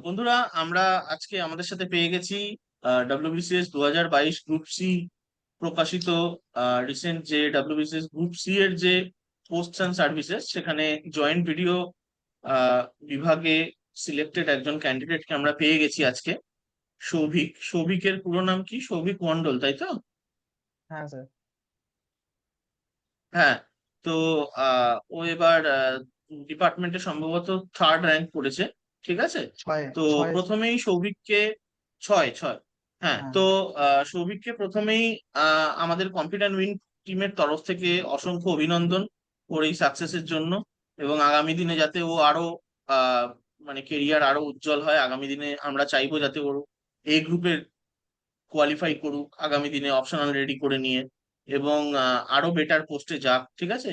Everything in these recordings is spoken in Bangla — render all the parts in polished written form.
বন্ধুরা, আমরা আজকে আমাদের সাথে পেয়ে গেছি ডাব্লিউবিসিএস 2022 গ্রুপ সি প্রকাশিত রিসেন্ট যে ডাব্লিউবিসিএস গ্রুপ সি এর যে পোস্টস অ্যান্ড সার্ভিসেস সেখানে জয়েন্ট ভিডিও বিভাগে সিলেক্টেড একজন ক্যান্ডিডেটকে আমরা পেয়ে গেছি আজকে। সৌভিকের পুরো নাম কি? সৌভিক মন্ডল, তাই তো? হ্যাঁ স্যার। হ্যাঁ। তো ও এবার ডিপার্টমেন্টে সম্ভবত থার্ড র্যাঙ্ক করেছে। ঠিক আছে। ছয় তো ছয় প্রথমেই সৌভিককে ছয় ছয় হ্যাঁ, হ্যাঁ। তো সৌভিককে প্রথমেই আমাদের কম্পিউটার উইন টিমের তরফ থেকে অসংখ্য অভিনন্দন ওর এই সাকসেসের জন্য। এবং আগামী দিনে যাতে ও আরো আহ মানে কেরিয়ার আরো উজ্জ্বল হয়, আগামী দিনে আমরা চাইবো যাতে ওর এই গ্রুপের কোয়ালিফাই করুক আগামী দিনে অপশনাল রেডি করে নিয়ে, এবং আরো বেটার পোস্টে যাক। ঠিক আছে।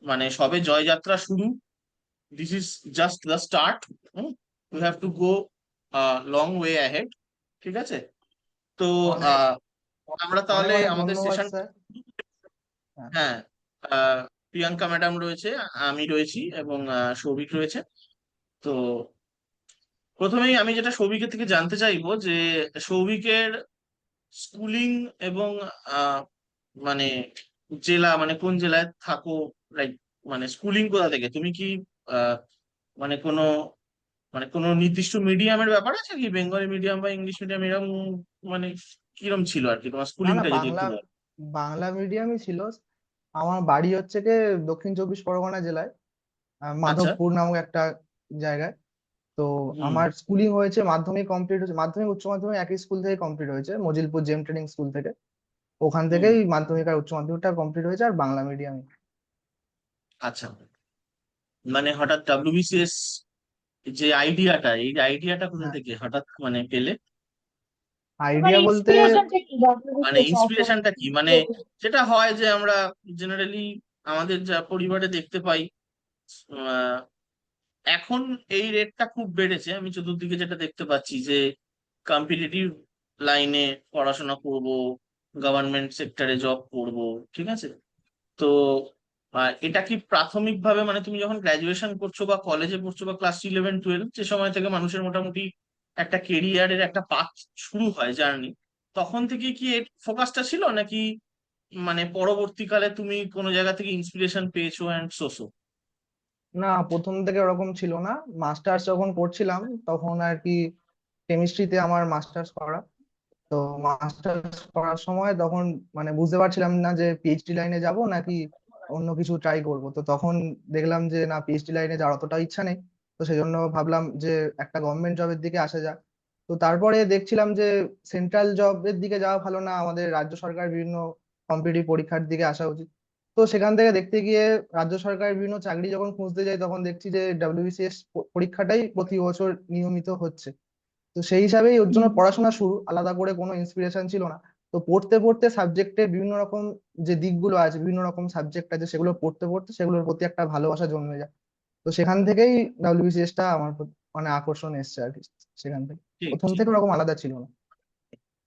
মানে সবে জয়যাত্রা শুরু। This is just the start. We have to go long way ahead. ঠিক আছে। তো অনেক আহ, আমরা অনেক তাহলে অনেক আমাদের ধন্যবাদ সেশন। স্যার। হ্যাঁ। হ্যাঁ। প্রিয়াঙ্কা ম্যাডাম রয়েছে, আমি রয়েছি, এবং সৌভিক রয়েছে। তো প্রথমেই আমি যেটা সৌভিকের থেকে জানতে চাইবো যে সৌভিকের স্কুলিং এবং আহ, মানে জেলা, মানে কোন জেলায় থাকো, লাইক মানে স্কুলিং কোথা থেকে তুমি কি আহ, মানে কোনো মানে কোনো নির্দিষ্ট মিডিয়ামের ব্যাপার আছে কি, বেঙ্গলি মিডিয়াম বা ইংলিশ মিডিয়াম এরকম, মানে কিরম ছিল আর কি তোমার না না, স্কুলিংটা, যদি বাংলা একটু বল। বাংলা মিডিয়ামই ছিল। আমার বাড়ি হচ্ছে কি দক্ষিণ চব্বিশ পরগনা জেলায়, আচ্ছা। মাধবপুর নামক একটা জায়গায়। তো হুম। আমার স্কুলিং হয়েছে, মাধ্যমিক কমপ্লিট হয়েছে, মাধ্যমিক উচ্চ মাধ্যমিক একই স্কুল থেকে কমপ্লিট হয়েছে, মজিলপুর জেম ট্রেনিং স্কুল থেকে। ওখান হুম। থেকেই মাধ্যমিক আর উচ্চ মাধ্যমিকটা কমপ্লিট হয়েছে, আর বাংলা মিডিয়ামে। আচ্ছা। মানে হঠাৎ ডাব্লিউবিসিএস যে আইডিয়াটা, এই আইডিয়াটা কোথা হ্যাঁ, থেকে হঠাৎ মানে পেলে? আইডিয়া বলতে ইন্সপিরেশনটা কি মানে ডব্লিউবিসিএস আসার ইন্সপিরেশনটা কি, মানে যেটা হয় যে আমরা জেনারেলি আমাদের যা পরিবারে দেখতে পাই, আহ, এখন এই রেটটা খুব বেড়েছে। আমি চতুর্দিকে যেটা দেখতে পাচ্ছি যে কম্পিটিটিভ লাইনে পড়াশোনা করব, গভর্নমেন্ট সেক্টরে জব করব। ঠিক আছে। তো এটা কি প্রাথমিকভাবে, মানে তুমি যখন গ্রাজুয়েশন করছো বা কলেজে পড়ছো বা ক্লাস 11-12, যে সময় থেকে মানুষের মোটামুটি একটা কেরিয়ারের একটা পাথ শুরু হয়, জার্নি, তখন থেকে কি এর ফোকাসটা ছিল, নাকি মানে পরবর্তীকালে তুমি কোনো জায়গা থেকে ইন্সপিরেশন পেয়েছো অ্যান্ড সোসো? না, প্রথম থেকে ওরকম ছিল না। মাস্টার্স যখন করছিলাম তখন আর কি কেমিস্ট্রিতে আমার মাস্টার্স করা। তো মাস্টার্স করার সময় তখন মানে বুঝতে পারছিলাম না যে পিএইচডি লাইনে যাব নাকি অন্য কিছু ট্রাই করব। তো তখন দেখলাম যে না, পিএইচডি লাইনে যাওয়ার অতটা ইচ্ছা নেই। তো সেই জন্য ভাবলাম যে একটা গভর্নমেন্ট জবের দিকে আসা যাক। তো তারপরে দেখছিলাম যে সেন্ট্রাল জবের দিকে যাওয়া ভালো না, আমাদের রাজ্য সরকার বিভিন্ন কম্পিটিটিভ পরীক্ষার দিকে আসা উচিত। তো সেখান থেকে দেখতে গিয়ে রাজ্য সরকারের বিভিন্ন চাকরি যখন খুঁজতে যাই তখন দেখছি যে ডাব্লিউবিসিএস পরীক্ষাটাই প্রতি বছর নিয়মিত হচ্ছে। তো সেই হিসাবেই ওর জন্য পড়াশোনা শুরু, আলাদা করে কোনো ইন্সপিরেশন ছিল না। তো পড়তে পড়তে সাবজেক্টের বিভিন্ন রকম যে দিকগুলো আছে, বিভিন্ন রকম সাবজেক্ট আছে, সেগুলো পড়তে পড়তে সেগুলোর প্রতি একটা ভালোবাসা জন্মে যায়। তো সেখান থেকেই ডাব্লিউবিসিএস টা আমার মানে আকর্ষণ এসছে আর কি। সেখান থেকে ঠিক প্রথম ঠিক। থেকে ওরকম আলাদা ছিল না।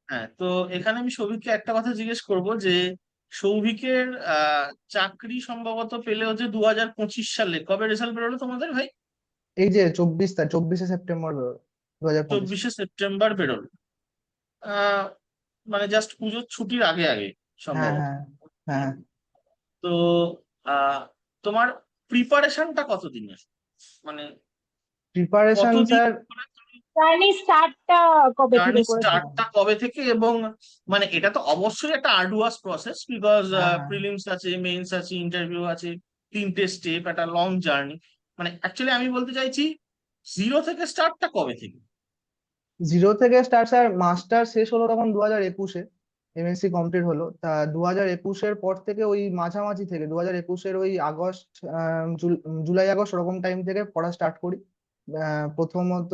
হ্যাঁ, তো এখানে আমি সৌভিককে একটা কথা জিজ্ঞেস করব যে সৌভিকের চাকরি সম্ভবত পেলে হচ্ছে 2025 সালে। কবে রেজাল্ট বেরোলো তোমাদের ভাই? এই যে 24শে সেপ্টেম্বর 2025। 24শে সেপ্টেম্বর বেরোলো। আহ মানে জাস্ট পুজোর ছুটির আগে আগে হ্যাঁ সম্ভবত। হ্যাঁ হ্যাঁ। তো আহ তোমার প্রিপারেশনটা কতদিনের, মানে প্রিপারেশন কতদিন স্যার। জার্নি স্টার্টটা কবে থেকে জার্নি করেছিল? স্টার্টটা কবে থেকে, এবং মানে এটা তো অবশ্যই একটা আর্ডুয়াস প্রসেস, বিকজ হ্যাঁ হ্যাঁ। প্রিলিমস আছে, মেইনস আছে, ইন্টারভিউ আছে, তিনটে স্টেপ, একটা লং জার্নি। মানে অ্যাকচুয়ালি আমি বলতে চাইছি জিরো থেকে স্টার্টটা কবে থেকে? জিরো থেকে স্টার্ট স্যার, মাস্টার শেষ হলো তখন 2021-এ। এমএসসি কমপ্লিট হলো তা 2021-এর পর থেকে, ওই মাঝামাঝি থেকে 2021-এর ওই আগস্ট, জুলাই আগস্ট ওরকম টাইম থেকে পড়া স্টার্ট করি। প্রথমত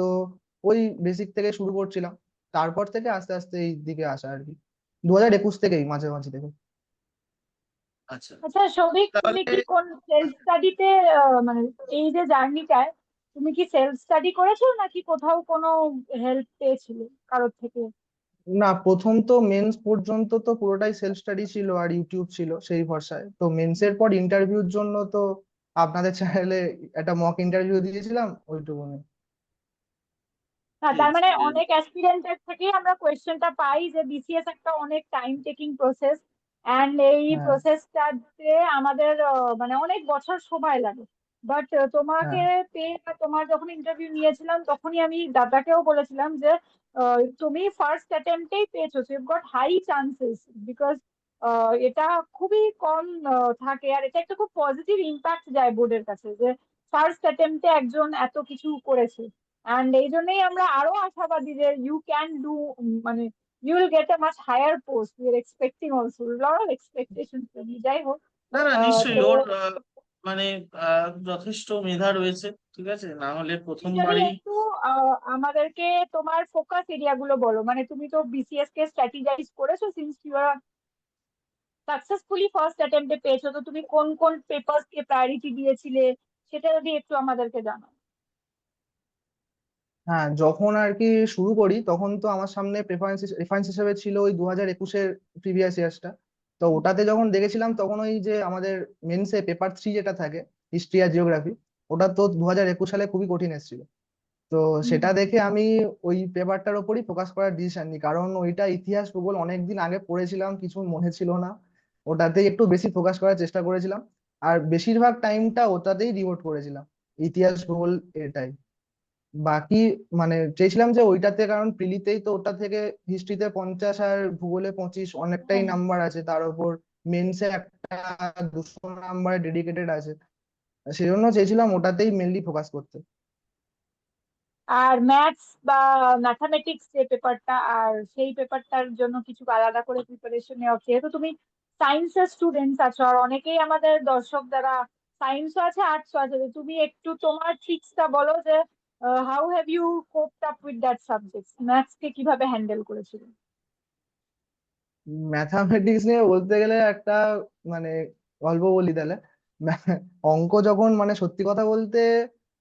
ওই বেসিক থেকে শুরু করছিলাম, তারপর থেকে আস্তে আস্তে এই দিকে আসা আর কি। 2021 থেকেই মাঝামাঝি থেকে। আচ্ছা। আচ্ছা সৌভিক, তুমি তাহলে কি কোন সেলফ স্টাডিতে, মানে এই যে জার্নিটায় তুমি কি সেলফ স্টাডি করেছো নাকি কোথাও কোনো হেল্প পেয়েছিলে কারোর থেকে? না, প্রথম তো মেন্স পর্যন্ত তো পুরোটাই সেলফ স্টাডি ছিল, আর ইউটিউব ছিল সেই ভরসায়। তো মেন্সের পর ইন্টারভিউর জন্য তো আপনাদের চ্যানেলে একটা মক ইন্টারভিউ দিয়েছিলাম, ওইটুকুনি। না, তার ঠিক মানে যে অনেক অ্যাসপিরেন্টের থেকেই আমরা কোয়েশ্চেনটা পাই যে বিসিএস একটা অনেক টাইম টেকিং প্রসেস, অ্যান্ড এই হ্যাঁ, প্রসেসটাতে আমাদের মানে অনেক বছর সময় লাগে। বাট তোমাকে হ্যাঁ, পেয়ে বা তোমার যখন ইন্টারভিউ নিয়েছিলাম তখনই আমি দাদাকেও বলেছিলাম যে তুমি ফার্স্ট অ্যাটেম্পটেই পেয়েছো, so you got high chances, because এটা খুবই কম থাকে, আর এটা একটা খুব পজিটিভ ইম্প্যাক্ট যায় বোর্ডের কাছে যে ফার্স্ট অ্যাটেম্পটে একজন এত কিছু করেছে। অ্যান্ড এই জন্যই আমরা আরো আশাবাদী যে ইউ ক্যান ডু, মানে you will get a much higher post, we are expecting also lot of expectation. যাই হোক, না না, নিশ্চয়ই তো ওর মানে যথেষ্ট মেধা রয়েছে, ঠিক আছে, না হলে তুমি যদি প্রথমবারই। একটু আমাদেরকে তোমার ফোকাস এরিয়া গুলো বলো, মানে তুমি তো বিসিএস কে স্ট্র্যাটেজাইজ করেছো, since you are successfully first অ্যাটেম্পটে পেয়েছো, তো তুমি কোন কোন পেপারস কে প্রায়োরিটি দিয়েছিলে সেটা যদি একটু আমাদেরকে জানাও। হ্যাঁ, যখন আর কি শুরু করি তখন তো আমার সামনে রেফারেন্স হিসেবে ছিল ওই 2021-এর প্রিভিয়াস ইয়ার্সটা। তো ওটাতে যখন দেখেছিলাম তখন ওই যে আমাদের মেন্সে পেপার 3 যেটা থাকে, হিস্ট্রি আর জিওগ্রাফি, ওটা তো 2021 সালে খুবই কঠিন এসেছিল। তো হুম। সেটা দেখে আমি ওই পেপারটার ওপরই ফোকাস করার ডিসিশন নিই, কারণ ওইটা ইতিহাস ভূগোল অনেকদিন আগে পড়েছিলাম, কিছু মনে ছিল না। ওটাতেই একটু বেশি ফোকাস করার চেষ্টা করেছিলাম, আর বেশিরভাগ টাইমটা ওটাতেই ডিভোট করেছিলাম, ইতিহাস ভূগোল এটাই। বাকি মানে চেয়েছিলাম যে ওইটাতে, কারণ প্রিলিতেই তো ওটা থেকে হিস্ট্রিতে 50 আর ভূগোলে 25, অনেকটাই হ্যাঁ। নাম্বার আছে, তার উপর মেন্সে একটা 200 নাম্বার ডেডিকেটেড আছে। সেই জন্য চেয়েছিলাম ওটাতেই মেনলি ফোকাস করতে। আর ম্যাথস বা ম্যাথামেটিক্স যে পেপারটা, আর সেই পেপারটার জন্য কিছু আলাদা করে প্রিপারেশন নেওয়া, যেহেতু তুমি সায়েন্সের স্টুডেন্টস আছো আর অনেকেই আমাদের দর্শক যারা সায়েন্সও আছে আর্টসও আছে, তো তুমি একটু তোমার ট্রিক্সটা বলো যে how have you coped up with that subject, maths কে কিভাবে হ্যান্ডেল করেছিল। ম্যাথামেটিক্স নিয়ে বলতে গেলে একটা মানে গল্প বলি তাহলে। অঙ্ক যখন মানে সত্যি কথা বলতে,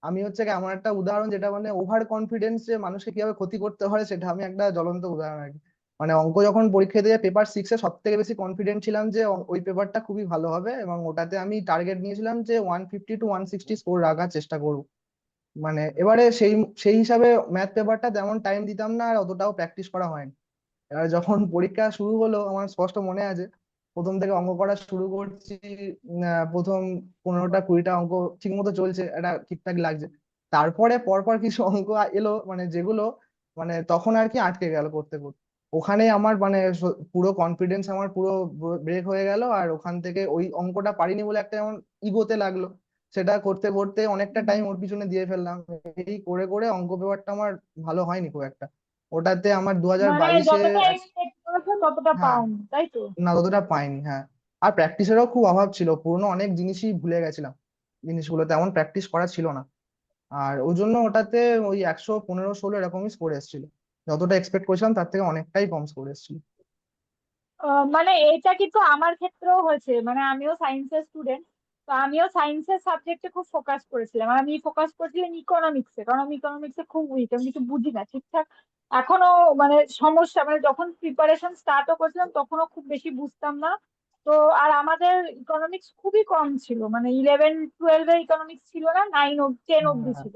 আমি হচ্ছে কি এমন একটা উদাহরণ যেটা মানে ওভার কনফিডেন্স যে মানুষকে কিভাবে ক্ষতি করতে হয়, সেটা আমি একটা জ্বলন্ত উদাহরণ আর কি। মানে অঙ্ক যখন পরীক্ষা দিয়ে পেপার 6-এ সব থেকে বেশি কনফিডেন্ট ছিলাম যে ওই পেপারটা খুবই ভালো হবে, এবং ওটাতে আমি টার্গেট নিয়েছিলাম যে 150 to 160 স্কোর রাখার চেষ্টা করবো। মানে এবারে সেই সেই হিসাবে ম্যাথ পেপারটা তেমন টাইম দিতাম না, আর অতটাও প্র্যাকটিস করা হয়নি। এবার যখন পরীক্ষা শুরু হলো আমার স্পষ্ট মনে আছে, প্রথম থেকে অঙ্ক করা শুরু করছি। প্রথম 15টা 20টা অঙ্ক ঠিক মতো চলছে, এটা ঠিকঠাক লাগছে। তারপরে পরপর কিছু অঙ্ক এলো মানে যেগুলো মানে তখন আর কি আটকে গেল করতে করতে। ওখানে আমার মানে পুরো কনফিডেন্স আমার পুরো ব্রেক হয়ে গেল, আর ওখান থেকে ওই অঙ্কটা পারিনি বলে একটা যেমন ইগোতে লাগলো, সেটা করতে করতে অনেকটা টাইম ওর পিছনে দিয়ে ফেললাম। এই করে করে অঙ্ক পেপারটা আমার ভালো হয়নি খুব একটা। ওটাতে আমার দু হাজার মানে বাইশে যতটা এক্সপেক্ট করেছো ততটা হ্যাঁ, পাওনি, তাই তো? না ততটা পাইনি, হ্যাঁ। আর প্র্যাকটিসেরও খুব অভাব ছিল, পুরনো অনেক জিনিসই ভুলে গেছিলাম, জিনিসগুলো তেমন প্র্যাকটিস করা ছিল না। আর ওই জন্য ওটাতে ওই 115-16 এরকমই স্কোর এসেছিল, যতটা এক্সপেক্ট করেছিলাম তার থেকে অনেকটাই কম স্কোর এসেছিল। মানে এটা কিন্তু আমার ক্ষেত্রেও হয়েছে, মানে আমিও সায়েন্সের স্টুডেন্ট, তো আমিও সায়েন্সের সাবজেক্টে খুব ফোকাস করেছিলাম, আর আমি ফোকাস করেছিলাম ইকোনমিক্সে, কারণ আমি ইকোনমিক্সে খুব উইক, আমি কিছু বুঝি না ঠিকঠাক এখনো, মানে সমস্যা, মানে যখন প্রিপারেশন স্টার্টও করেছিলাম তখনও খুব বেশি বুঝতাম না। তো আর আমাদের ইকোনমিক্স খুবই কম ছিল, মানে 11-12 ইকোনমিক্স ছিল না, 9-10 অব্দি হ্যাঁ, ছিল।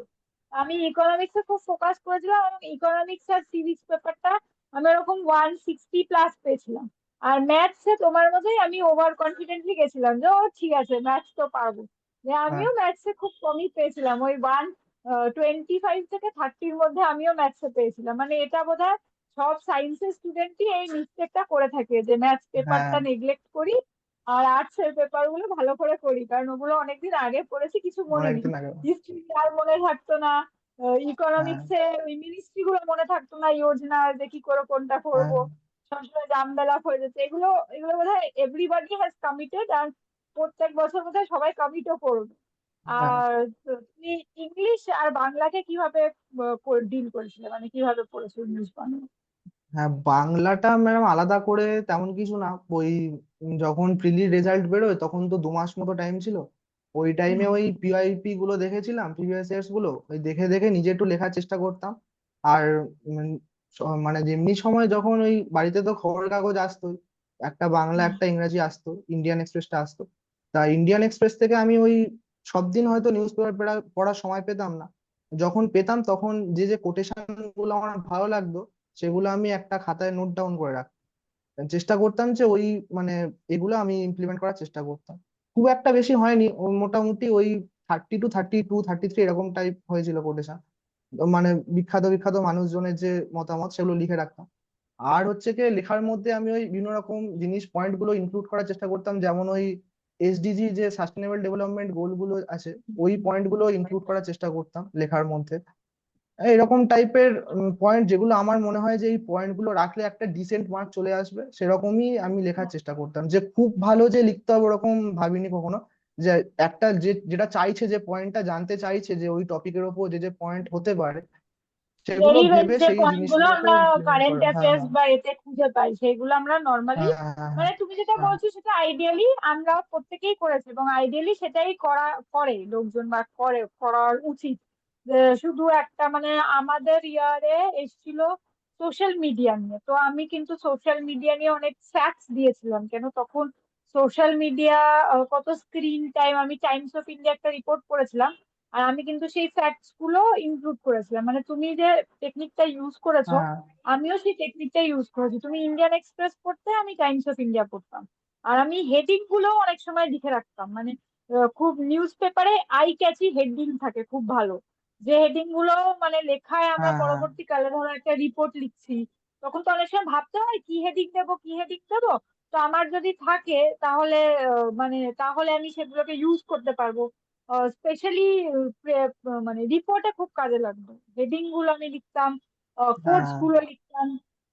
আমি ইকোনমিক্সে খুব ফোকাস করেছিলাম, এবং ইকোনমিক্স আর সিভিক্স পেপারটা আমি এরকম 160+ পেয়েছিলাম। আর ম্যাথসে তোমার মতোই আমি ওভার কনফিডেন্টলি গেছিলাম যে ও ঠিক আছে, ম্যাথস তো পারবো। যে হ্যাঁ, আমিও ম্যাথসে খুব কমই পেয়েছিলাম, ওই 125 থেকে 30-এর মধ্যে আমিও ম্যাথসে পেয়েছিলাম। মানে এটা বোধহয় সব সায়েন্সের স্টুডেন্টই এই মিস্টেকটা করে থাকে, যে ম্যাথস হ্যাঁ, পেপারটা নেগলেক্ট করি আর আর্টসের পেপার গুলো ভালো করে করি, কারণ ওগুলো অনেকদিন আগে পড়েছি, কিছু মনে নেই। অনেকদিন আগে। হিস্ট্রি আর মনে থাকতো না, হ্যাঁ, ইকোনমিক্সে ওই মিনিস্ট্রি গুলো মনে থাকতো না, যোজনা যে কি করে কোনটা হ্যাঁ, করবো, সবসময় জাম হয়ে যাচ্ছে। এগুলো এগুলো বোধহয় এভরিবডি হ্যাজ কমিটেড, আর প্রত্যেক বছর বোধহয় সবাই কমিটও করবে। হ্যাঁ, আর তুমি ইংলিশ আর বাংলাকে কিভাবে ডিল করেছিলে, মানে কিভাবে পড়েছো ইংলিশ বাংলা? হ্যাঁ, বাংলাটা ম্যাডাম আলাদা করে তেমন কিছু না, ওই যখন প্রিলি রেজাল্ট বেরোয় তখন তো 2 মাস মতো টাইম ছিল। ওই টাইমে হুম। ওই পিআইপি গুলো দেখেছিলাম, প্রিভিয়াস ইয়ার্স গুলো, ওই দেখে দেখে নিজে একটু লেখার চেষ্টা করতাম। আর মানে যেমনি সময় যখন ওই বাড়িতে তো খবরের কাগজ আসতোই, একটা বাংলা হুম। একটা ইংরাজি আসতো, ইন্ডিয়ান এক্সপ্রেসটা আসতো। তা ইন্ডিয়ান এক্সপ্রেস থেকে আমি ওই সব দিন হয়তো নিউজ পেপার পড়ার সময় পেতাম না, যখন পেতাম তখন যে যে কোটেশন গুলো আমার ভালো লাগতো সেগুলো আমি একটা খাতায় নোট ডাউন করে রাখতাম, চেষ্টা করতাম যে ওই মানে এগুলো আমি ইমপ্লিমেন্ট করার চেষ্টা করতাম। খুব একটা বেশি হয়নি, মোটামুটি ওই 32, 32, 33 এরকম টাইপ হয়েছিল কোটেশন। মানে বিখ্যাত বিখ্যাত মানুষজনের যে মতামত সেগুলো লিখে রাখতাম। আর হচ্ছে কি লেখার মধ্যে আমি ওই বিভিন্ন রকম জিনিস পয়েন্ট গুলো ইনক্লুড করার চেষ্টা করতাম, যেমন ওই এসডিজি যে সাস্টেনেবল ডেভেলপমেন্ট গোল গুলো আছে ওই পয়েন্ট গুলো ইনক্লুড করার চেষ্টা করতাম লেখার মধ্যে। এরকম টাইপের পয়েন্ট যেগুলো আমার মনে হয় যে এই পয়েন্ট গুলো রাখলে একটা ডিসেন্ট মার্ক চলে আসবে সেরকমই আমি লেখার চেষ্টা করতাম। যে খুব ভালো যে লিখতে হবে ওরকম ভাবিনি কখনো। যে একটা যেটা চাইছে, যে পয়েন্টটা জানতে চাইছে, যে ওই টপিকের ওপর যে যে পয়েন্ট হতে পারে সেগুলো রেলিভেন্ট ভেবে যে সেই পয়েন্ট গুলো জিনিসগুলোকে আমরা ইমপ্লিমেন্ট কারেন্ট করা। হ্যাঁ, অ্যাফেয়ার্স হ্যাঁ, বা এতে খুঁজে পাই সেগুলো আমরা নর্মালি, হ্যাঁ, হ্যাঁ, হ্যাঁ, মানে তুমি যেটা হ্যাঁ, বলছো সেটা আইডিয়ালি আমরা প্রত্যেকেই করেছি এবং আইডিয়ালি সেটাই করে লোকজন বা করার উচিত। যে শুধু একটা মানে আমাদের ইয়ারে এসেছিল সোশ্যাল মিডিয়া নিয়ে, তো আমি কিন্তু সোশ্যাল মিডিয়া নিয়ে অনেক ফ্যাক্টস দিয়েছিলাম কেন তখন সোশ্যাল মিডিয়া কত স্ক্রিন টাইম, আমি টাইমস অফ ইন্ডিয়া একটা রিপোর্ট করেছিলাম আর আমি কিন্তু সেই ফ্যাক্টস গুলো ইনক্লুড করেছিলাম। মানে তুমি যে টেকনিকটা ইউজ করেছো হ্যাঁ, আমিও সেই টেকনিকটা ইউজ করেছি, তুমি ইন্ডিয়ান এক্সপ্রেস পড়তে আমি টাইমস অফ ইন্ডিয়া পড়তাম। আর আমি হেডিং গুলো অনেক সময় লিখে রাখতাম, মানে খুব নিউজ পেপারে আই ক্যাচি হেডিং থাকে খুব ভালো, যে হেডিং গুলো মানে লেখায় আমরা হ্যাঁ, হ্যাঁ, পরবর্তীকালে ধরো একটা রিপোর্ট লিখছি তখন তো অনেক সময় ভাবতে হয় কি হেডিং দেবো কি হেডিং দেবো। তো আমার যদি থাকে তাহলে তাহলে আমি সেগুলোকে ইউজ করতে পারবো। স্পেশালি মানে রিপোর্টে খুব কাজে লাগবে, হেডিং গুলো আমি লিখতাম, কোটস হ্যাঁ, গুলো লিখতাম,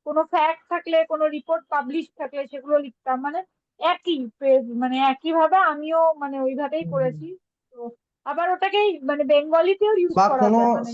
কোনো ফ্যাক্ট থাকলে কোনো রিপোর্ট পাবলিশ থাকলে সেগুলো লিখতাম, মানে মানে একই ভাবে আমিও মানে ওইভাবেই হুম। করেছি। তো আবার ওটাকেই মানে বেঙ্গলিতেও ইউজ বা করা কোনো, যায় মানে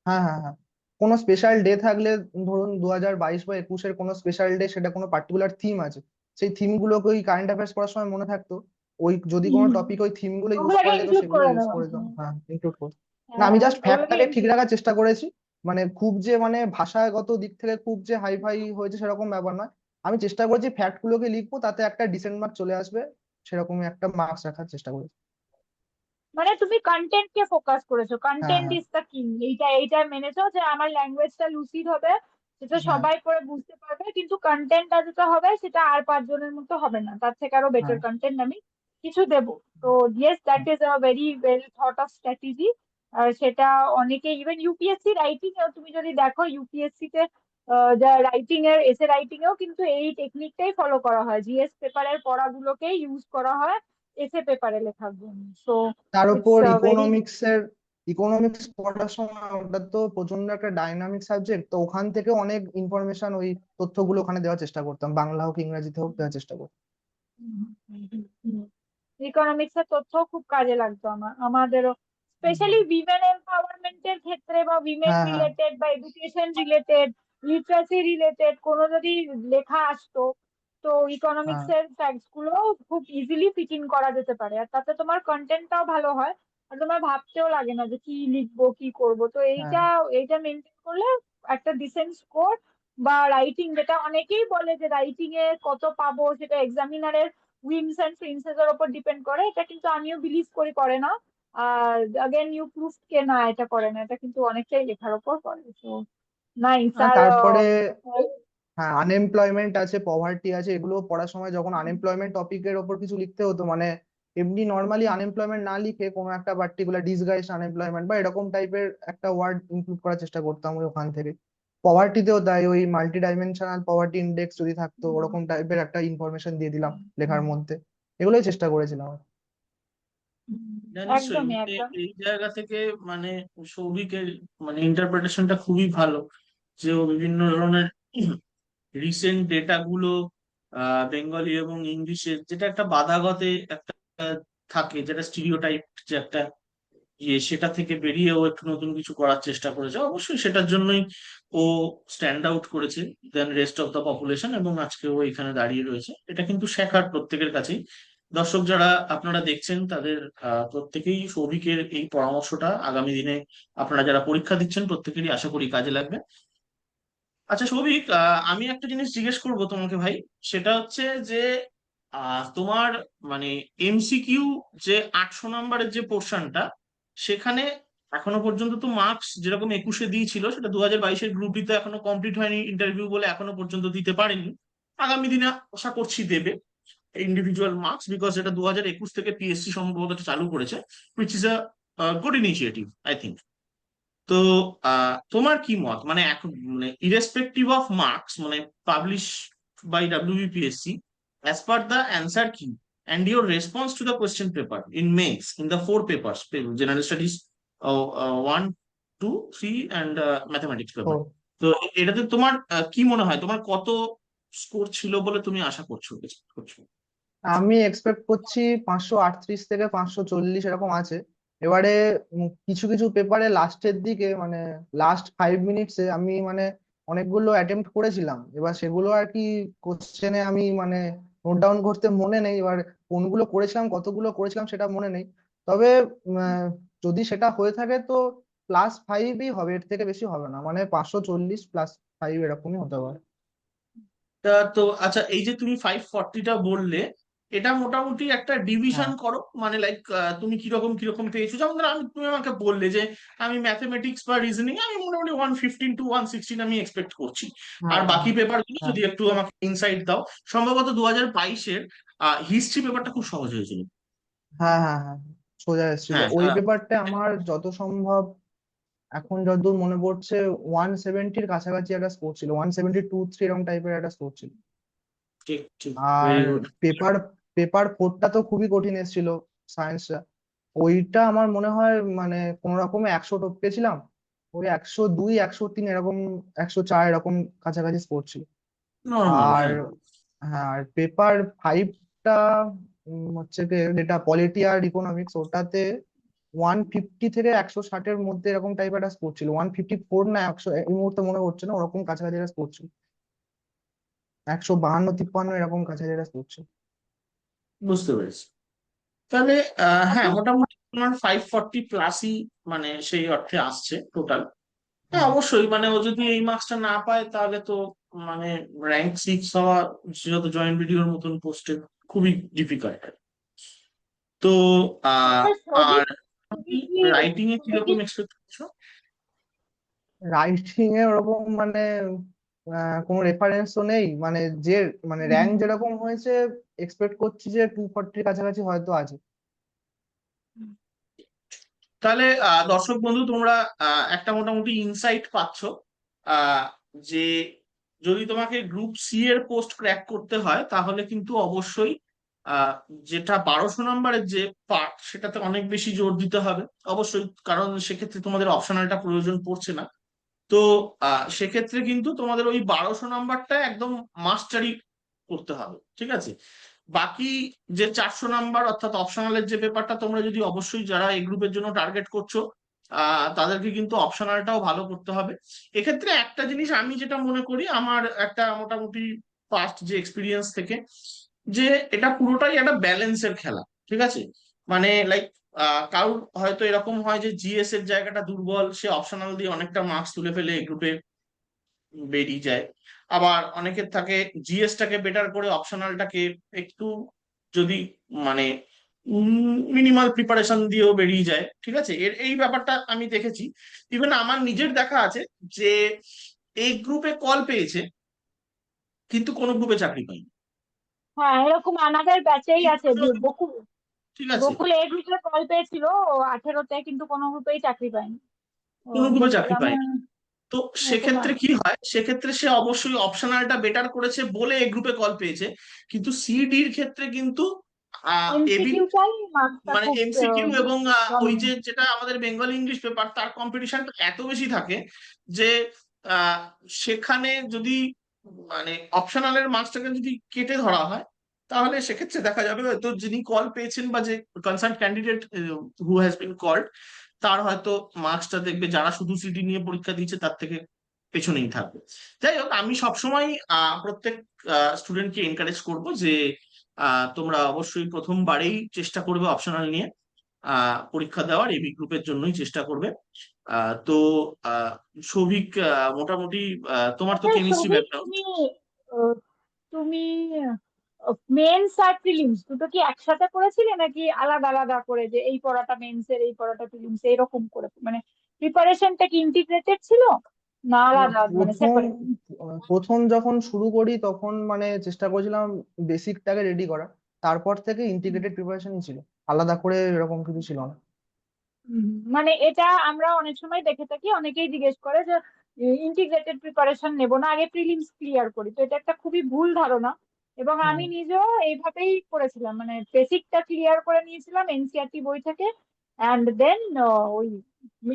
হ্যাঁ, হ্যাঁ, হ্যাঁ, কোনো স্পেশাল ডে থাকলে, ধরুন 2022 বা 21-এর কোনো স্পেশাল ডে, সেটা কোনো পার্টিকুলার থিম আছে, সেই থিম গুলোকে ওই কারেন্ট অ্যাফেয়ার্স পড়ার সময় মনে থাকতো, ওই যদি কোনো হুম, টপিক ওই থিম গুলো ইউজ ওগুলোকে করা যেত ইনক্লুড সেগুলো করে ইউজ দেওয়া। করে দাও, হ্যাঁ ইনক্লুড করো। না আমি হ্যাঁ জাস্ট ওগুলোকে ফ্যাক্টটাকে ঠিক ইনক্লুড। রাখার চেষ্টা করেছি। মানে খুব যে মানে ভাষাগত দিক থেকে খুব যে হাই ফাই হয়েছে সেরকম ব্যাপার নয়। আমি চেষ্টা করেছি ফ্যাক্ট গুলোকে লিখবো তাতে একটা ডিসেন্ট মার্ক চলে আসবে, সেরকমই একটা মার্কস রাখার চেষ্টা করেছি। মানে তুমি কন্টেন্ট কে ফোকাস করেছো, হ্যাঁ, কন্টেন্ট হ্যাঁ, ইজ দ্য কিং, এইটা মেনেছো যে আমার ল্যাঙ্গুয়েজটা লুসিড হবে, সেটা হ্যাঁ, সবাই পড়ে বুঝতে পারবে কিন্তু কন্টেন্টটা যেটা হবে সেটা আর পাঁচজনের মতো হবে না, তার থেকে আরো হ্যাঁ, বেটার কন্টেন্ট আমি কিছু দেবো। তো ইয়েস দ্যাট হ্যাঁ, is a very well thought of strategy. আর সেটা অনেকে ইভেন ইউপিএসসি রাইটিং এও তুমি যদি দেখো ইউপিএসসি তে যা রাইটিং এর এসে রাইটিং এও কিন্তু এই টেকনিকটাই ফলো করা হয়, জিএস পেপারের পড়াগুলোকে ইউজ করা হয় এসে পেপারে লেখার জন্য। সো তার ইটস উপর ভেরি ইকোনমিক্স পড়ার সময় ওটা তো প্রচন্ড একটা ডাইনামিক সাবজেক্ট, তো ওখান থেকে অনেক ইনফরমেশন ওই তথ্যগুলো ওখানে দেওয়ার চেষ্টা করতাম, বাংলা হোক ইংরেজিতে হোক দেওয়ার চেষ্টা করতাম। ইকোনমিক্স এর তথ্য খুব কাজে লাগতো আমাদেরও, স্পেশালি উইমেন এম্পাওয়ারমেন্টের ক্ষেত্রে বা উইমেন হ্যাঁ, হ্যাঁ, রিলেটেড বা এডুকেশন রিলেটেড লিটারেসি রিলেটেড কোনো যদি লেখা আসতো তো হ্যাঁ, ইকোনমিক্স এর ফ্যাক্টস গুলো খুব ইজিলি ফিট ইন করা যেতে পারে আর তাতে তোমার কন্টেন্টটাও ভালো হয় আর তোমার ভাবতেও লাগে না যে কি লিখবো কি করব। তো হ্যাঁ, এইটা মেনটেন করলে একটা ডিসেন্ট স্কোর বা রাইটিং, যেটা অনেকেই বলে যে রাইটিং এ কত পাবো সেটা এক্সামিনারের উইংস এন্ড প্রিন্সেস এর উপর ডিপেন্ড করে, এটা কিন্তু আমিও বিলিভ করি করে না। আর अगेन ইউ প্রুফ কে না এটা করে না, এটা কিন্তু অনেকটাই লেখার উপর করে। তো নাইস। আর আর তারপরে হ্যাঁ আনএমপ্লয়মেন্ট আছে, পভার্টি আছে, এগুলো পড়ার সময় যখন আনএমপ্লয়মেন্ট টপিকের ওপর কিছু লিখতে হতো, মানে এমনি নর্মালি আনএমপ্লয়মেন্ট না লিখে কোনো একটা পার্টিকুলার ডিসগাইজ আনএমপ্লয়মেন্ট বা এরকম টাইপের একটা ওয়ার্ড ইনক্লুড করার চেষ্টা করতাম ওই ওখান থেকে। পভার্টিতেও তাই, ওই মাল্টি ডাইমেনশনাল পভার্টি ইন্ডেক্স যদি থাকতো ওরকম টাইপের একটা ইনফরমেশন দিয়ে দিলাম লেখার মধ্যে। এগুলোই চেষ্টা করেছিলাম। না নিশ্চয়ই, একদমই মানে একদম। এই জায়গা থেকে মানে সৌভিকের মানে ইন্টারপ্রিটেশনটা খুবই ভালো, যে ও বিভিন্ন ধরনের রিসেন্ট ডেটা গুলো বেঙ্গলি এবং ইংলিশের যেটা একটা বাঁধাগতে একটা থাকে, যেটা স্টিরিওটাইপ, যে একটা সেটা থেকে বেরিয়ে ও একটু নতুন কিছু করার চেষ্টা করেছে, অবশ্যই সেটার জন্যই ও স্ট্যান্ড আউট করেছে দেন রেস্ট অফ দ্য পপুলেশন, এবং আজকে ও এখানে দাঁড়িয়ে রয়েছে। এটা কিন্তু শেখার প্রত্যেকের কাছেই। দর্শক যারা আপনারা দেখছেন তাদের প্রত্যেকেই সৌভিকের এই পরামর্শটা আগামী দিনে আপনারা যারা পরীক্ষা দিচ্ছেন প্রত্যেকেরই আশা করি কাজে লাগবে। আচ্ছা সৌভিক, আমি একটা জিনিস জিজ্ঞেস করবো তোমাকে ভাই। সেটা হচ্ছে যে তোমার মানে এমসিকিউ যে 800 নম্বরের যে পোর্শনটা, সেখানে এখনো পর্যন্ত তো মার্কস যেরকম 21-এ দিয়েছিল, সেটা 2022-এর গ্রুপ ডি তো এখনো কমপ্লিট হয়নি, ইন্টারভিউ বলে এখনো পর্যন্ত দিতে পারেনি। আগামী দিনে আশা করছি দেবে ইন্ডিভিজুয়াল মার্কস, বিকজ এটা 2021 থেকে পিএসসি সম্ভবত এটা চালু করেছে, which is a good initiative I think. তো তোমার কি মত, মানে এখন মানে ইরেসপেক্টিভ অফ মার্কস, মানে publish by WBPSC, as per the answer key and your response to the question paper in mains in the four papers, general studies 1, 2, 3 and mathematics তো paper, তো এটাতে তোমার কি মনে হয়, তোমার কত স্কোর ছিল বলে তুমি আশা করছো, expect করছো? আমি এক্সপেক্ট করছি 538 থেকে 540 এরকম আছে। এবারে কিছু কিছু পেপারে লাস্টের দিকে মানে লাস্ট 5 মিনিটসে আমি মানে অনেকগুলো অ্যাটেম্প্ট করেছিলাম, এবার সেগুলো আর কি কোশ্চেনে আমি মানে নোট ডাউন করতে মনে নেই, এবার কোনগুলো করেছিলাম কতগুলো করেছিলাম সেটা মনে নেই। তবে যদি সেটা হয়ে থাকে তো +5ই হবে, এর থেকে বেশি হবে না, মানে 540 +5 এরকমই হতে পারে। তো আচ্ছা, এই যে তুমি 540টা বললে, এটা মোটামুটি একটা ডিভিশন হ্যাঁ করো, মানে লাইক তুমি কিরকম কিরকম পেয়েছো, যেমন ধরো তুমি আমাকে বললে যে আমি ম্যাথমেটিক্স বা রিজনিং আমি মোটামুটি 115 to 116 আমি এক্সপেক্ট করছি, আর হ্যাঁ বাকি পেপার গুলো হ্যাঁ যদি একটু আমাকে ইনসাইট দাও। সম্ভবত 2022-এর হিস্ট্রি পেপারটা খুব সহজ হয়েছিল। হ্যাঁ হ্যাঁ হ্যাঁ সোজা এসেছিল হ্যাঁ, ওই পেপারটা আমার যত সম্ভব, এখন যতদূর মনে পড়ছে 170-র কাছাকাছি একটা স্কোর ছিল, 172-3 এরকম টাইপের একটা স্কোর ছিল। ঠিক ঠিক, are very good. Paper paper 4টা তো খুবই কঠিন এসেছিল, সায়েন্সটা। ওইটা আমার মনে হয় মানে কোন রকমে 100 টপকেছিলাম, ওই 102 103 এরকম 104 এরকম কাছাকাছি স্কোর ছিল। নর্মাল, আর হ্যাঁ। হ্যাঁ, আর পেপার 5টা হচ্ছে কি যেটা পলিটি আর ইকোনমিক্স, ওটাতে 150 থেকে 160-এর মধ্যে এরকম টাইপ একটা স্কোর ছিল, 154 না 100 এই মুহূর্তে মনে পড়ছে না, ওরকম কাছাকাছি একটা স্কোর ছিল, 152 53 এরকম কাছাকাছি একটা স্কোর ছিল। বুঝতে পেরেছি। তাহলে হ্যাঁ, আচ্ছা, মোটামুটি তোমার 540 প্লাসই মানে সেই অর্থে আসছে টোটাল। হ্যাঁ, হুম। অবশ্যই, মানে ও যদি এই মার্কসটা না পায় তাহলে তো মানে র্যাঙ্ক 6 হওয়া যেহেতু জয়েন্ট ভিডিওর মতন পোস্টে খুবই ডিফিকাল্ট। তো আহ আচ্ছা আর সৌভিক, তুমি কি রাইটিং এ তুমি কি কিরকম এক্সপেক্ট করছো? রাইটিং এ ওরকম মানে কোনো রেফারেন্স তো নেই, মানে যে মানে র্যাঙ্ক যেরকম হয়েছে এক্সপেক্ট করছি যে 240-র কাছাকাছি হয়তো আছে। তাহলে দর্শক বন্ধু, তোমরা একটা মোটামুটি ইনসাইট পাচ্ছ আহ, যে যদি তোমাকে গ্রুপ সি এর পোস্ট ক্র্যাক করতে হয় তাহলে কিন্তু অবশ্যই আহ, যেটা 1200 নম্বরের যে পার্ট সেটাতে অনেক বেশি জোর দিতে হবে অবশ্যই, কারণ সেক্ষেত্রে তোমাদের অপশনালটা প্রয়োজন পড়ছে না। তো সেক্ষেত্রে কিন্তু তোমাদের ওই 1200 নম্বরটা একদম মাস্টারি করতে হবে, ঠিক আছে? বাকি যে 400 নাম্বার অর্থাৎ অপশনালের যে পেপারটা, তোমরা যদি অবশ্যই যারা এই গ্রুপের জন্য টার্গেট করছো তাদেরকে কিন্তু অপশনালটাও ভালো করতে হবে। এক্ষেত্রে একটা জিনিস আমি যেটা মনে করি, আমার একটা মোটামুটি পাস্ট যে এক্সপিরিয়েন্স থেকে, যে এটা পুরোটাই একটা ব্যালেন্সের খেলা, ঠিক আছে? মানে লাইক কারোর হয়তো এরকম হয় যে জিএস এর জায়গাটা দুর্বল, সে অপশনাল দিয়ে অনেকটা মার্কস তুলে ফেলে গ্রুপে বেরিয়ে যায়। আবার অনেকের থাকে জিএসটাকে বেটার করে অপশনালটাকে একটু যদি মানে মিনিমাল প্রিপারেশন দিয়েও বেরিয়ে যায়, ঠিক আছে? এই ব্যাপারটা আমি দেখেছি। ইভেন আমার নিজের দেখা আছে যে এই গ্রুপে কল পেয়েছে কিন্তু কোনো গ্রুপে চাকরি পায়নি। হ্যাঁ, এরকম আমাদের ব্যাচেই এই আছে গ্রুপেও কিন্তু- বকুল। ঠিক আছে, বকুল এই গ্রুপে কল পেয়েছিল 18-তে, কিন্তু কোনো গ্রুপেই চাকরি পায়নি। ও, কোনো গ্রুপে চাকরি যেমন পায়নি। তো এরকম সেক্ষেত্রে কি হয়, সেক্ষেত্রে সে অবশ্যই অপশনালটা বেটার করেছে বলে এই গ্রুপে কল পেয়েছে, কিন্তু সিডির ক্ষেত্রে কিন্তু এবি এমসিকিউটাই মার্কসটা মানে খুব এমসিকিউ এবং ওই জনবল। যে যেটা আমাদের বেঙ্গলি ইংলিশ পেপার, তার কম্পিটিশনটা এত বেশি থাকে যে আহ, সেখানে যদি মানে অপশনালের মার্কসটাকে যদি কেটে ধরা হয়, তাহলে সেক্ষেত্রে দেখা যাবে হয়তো যিনি কল পেয়েছেন বা যে concern candidate who has been called, তার হয়তো মার্কসটা দেখবে যারা শুধু সিডি নিয়ে পরীক্ষা দিচ্ছে তার থেকে পেছনেই থাকবে। যাই হোক, আমি সবসময় প্রত্যেক স্টুডেন্টকে এনকারেজ করব যে তোমরা অবশ্যই প্রথমবারেই চেষ্টা করবে অপশনাল নিয়ে পরীক্ষা দেওয়ার, এবি গ্রুপের জন্যই চেষ্টা করবে। তো আহ সৌভিক, মোটামুটি তোমার তো আচ্ছা কেমিস্ট্রি সৌভিক, ব্যাকগ্রাউন্ড। তুমি আহ, তুমি মেন্স আর প্রিলিমস দুটো কি একসাথে করেছিলে নাকি আলাদা আলাদা করে, যে এই পড়াটা মেন্স এর এই পড়াটা প্রিলিমস এরকম করে, মানে প্রিপারেশনটা কি ইন্টিগ্রেটেড ছিল না না, আলাদা মানে প্রথম সেপারেট? প্রথম যখন শুরু করি তখন মানে চেষ্টা করেছিলাম বেসিকটাকে রেডি করা, তারপর থেকে ইন্টিগ্রেটেড প্রিপারেশনই ছিল, আলাদা করে এরকম কিছু ছিল না। মানে এটা আমরা অনেক সময় দেখে থাকি, অনেকেই জিজ্ঞেস করে যে ইন্টিগ্রেটেড প্রিপারেশন নেব না, আগে প্রিলিমস ক্লিয়ার করি, তো এটা একটা খুবই ভুল ধারণা। এবং আমি হুম। নিজেও এইভাবেই করেছিলাম, মানে বেসিকটা ক্লিয়ার করে নিয়েছিলাম এনসিইআরটি বই থেকে, অ্যান্ড দেন ওই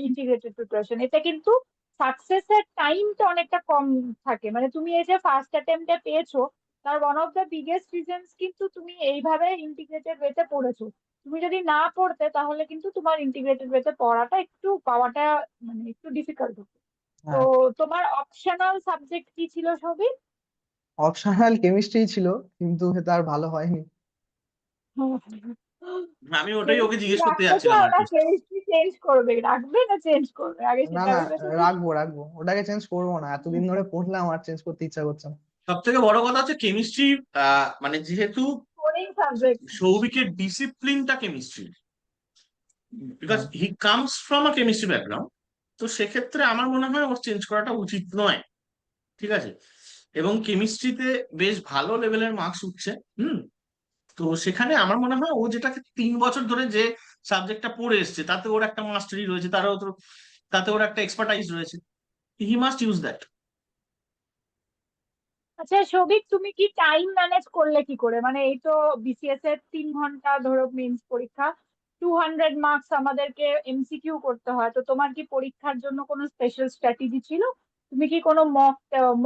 ইন্টিগ্রেটেড প্রিপারেশন। এতে কিন্তু সাকসেসের টাইমটা অনেকটা কম থাকে। মানে তুমি এই যে ফার্স্ট অ্যাটেম্পটে পেয়েছো, তার one of the biggest reasons কিন্তু তুমি এইভাবে ইন্টিগ্রেটেড ওয়েতে পড়েছো। তুমি যদি না পড়তে তাহলে কিন্তু তোমার ইন্টিগ্রেটেড ওয়েতে পড়াটা একটু পাওয়াটা মানে একটু ডিফিকাল্ট হতো। তো হ্যাঁ, তোমার অপশনাল সাবজেক্ট কি ছিল সবই? অপশনাল কেমিস্ট্রি ছিল, কিন্তু সেটা আর ভালো হয়নি। আমি ওটাই ওকে কেমিস্ট্রি জিজ্ঞেস করতে রাখতে যাচ্ছিলাম চাও আর না কি। কেমিস্ট্রি চেঞ্জ করবে, রাখবে না চেঞ্জ করবে, আগে না সেটা না, ভেবে শুনি। রাখবো রাখবো, ওটাকে চেঞ্জ করবো না, এতদিন ধরে পড়লাম আর চেঞ্জ করতে ইচ্ছা করছে না। সব থেকে বড় কথা হচ্ছে কেমিস্ট্রি, মানে যেহেতু বোরিং সাবজেক্ট। সৌভিকের ডিসিপ্লিনটা কেমিস্ট্রি, বিকজ হ্যাঁ। He comes from a chemistry background, তো সেক্ষেত্রে আমার মনে হয় ওর চেঞ্জ করাটা উচিত নয়। ঠিক আছে, এবং কেমিস্ট্রিতে বেশ ভালো লেভেলের মার্কস উঠছে। হুম। তো সেখানে আমার মনে হয় ও যেটাকে 3 বছর ধরে যে সাবজেক্টটা পড়ে এসছে তাতে ওর একটা মাস্টারি রয়েছে, তাতে ওর একটা এক্সপার্টাইজ রয়েছে, হি মাস্ট ইউজ দ্যাট। আচ্ছা সৌভিক, তুমি কি টাইম ম্যানেজ করলে কি করে? মানে এই তো বিসিএস এর 3 ঘন্টা ধরো মেন্স পরীক্ষা, 200 মার্কস আমাদেরকে এমসিকিউ করতে হয়, তো তোমার কি পরীক্ষার জন্য কোনো স্পেশাল স্ট্র্যাটেজি ছিল? তুমি কি কোনো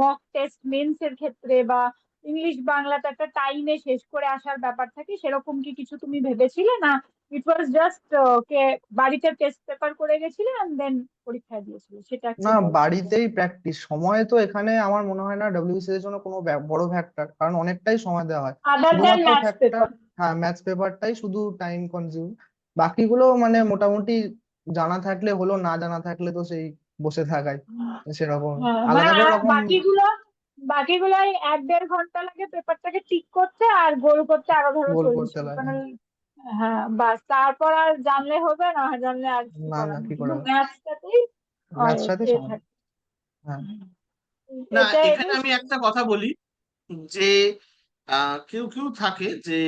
মক টেস্ট মেন্স এর ক্ষেত্রে বা ইংলিশ বাংলাতে একটা টাইমে শেষ করে আসার ব্যাপার থাকে, সেরকম কি কিছু তুমি ভেবেছিলে না? ইট ওয়াজ জাস্ট কে বাড়িতে টেস্ট পেপার করে গেছিলে এন্ড দেন পরীক্ষা দিয়েছিলে, সেটা একটু না, বলো আমাকে। বাড়িতেই প্র্যাকটিস, সময় তো এখানে আমার মনে হয় না ডব্লিউবিসিএস এর জন্য কোনো বড় ফ্যাক্টর, কারণ অনেকটাই সময় দেওয়া হয়। আদার দেন শুধুমাত্র ম্যাথস ফ্যাক্টর, পেপার। হ্যাঁ, ম্যাথস পেপারটাই শুধু টাইম কনজিউম, বাকিগুলো মানে মোটামুটি জানা থাকলে হলো, না জানা থাকলে তো সেই বসে থাকাই সেরকম, হ্যাঁ মানে আলাদা করে আর ওরকম বাকিগুলো এই 1-1.5 ঘন্টা লাগে পেপারটাকে টিক করতে আর গোল করতে আরো ধরো গোল 40 করতে মিনিট লাগে। মানে। হ্যাঁ বাস, তারপর আর জানলে হবে না, জানলে আর কিছু না না, করার নেই, কি করে কিন্তু ম্যাথসটাতেই ম্যাথের সাথে এ সময়। থাকে। হ্যাঁ। না, এটা এখানে এটাই আমি একটা কথা বলি যে কেউ কেউ থাকে যে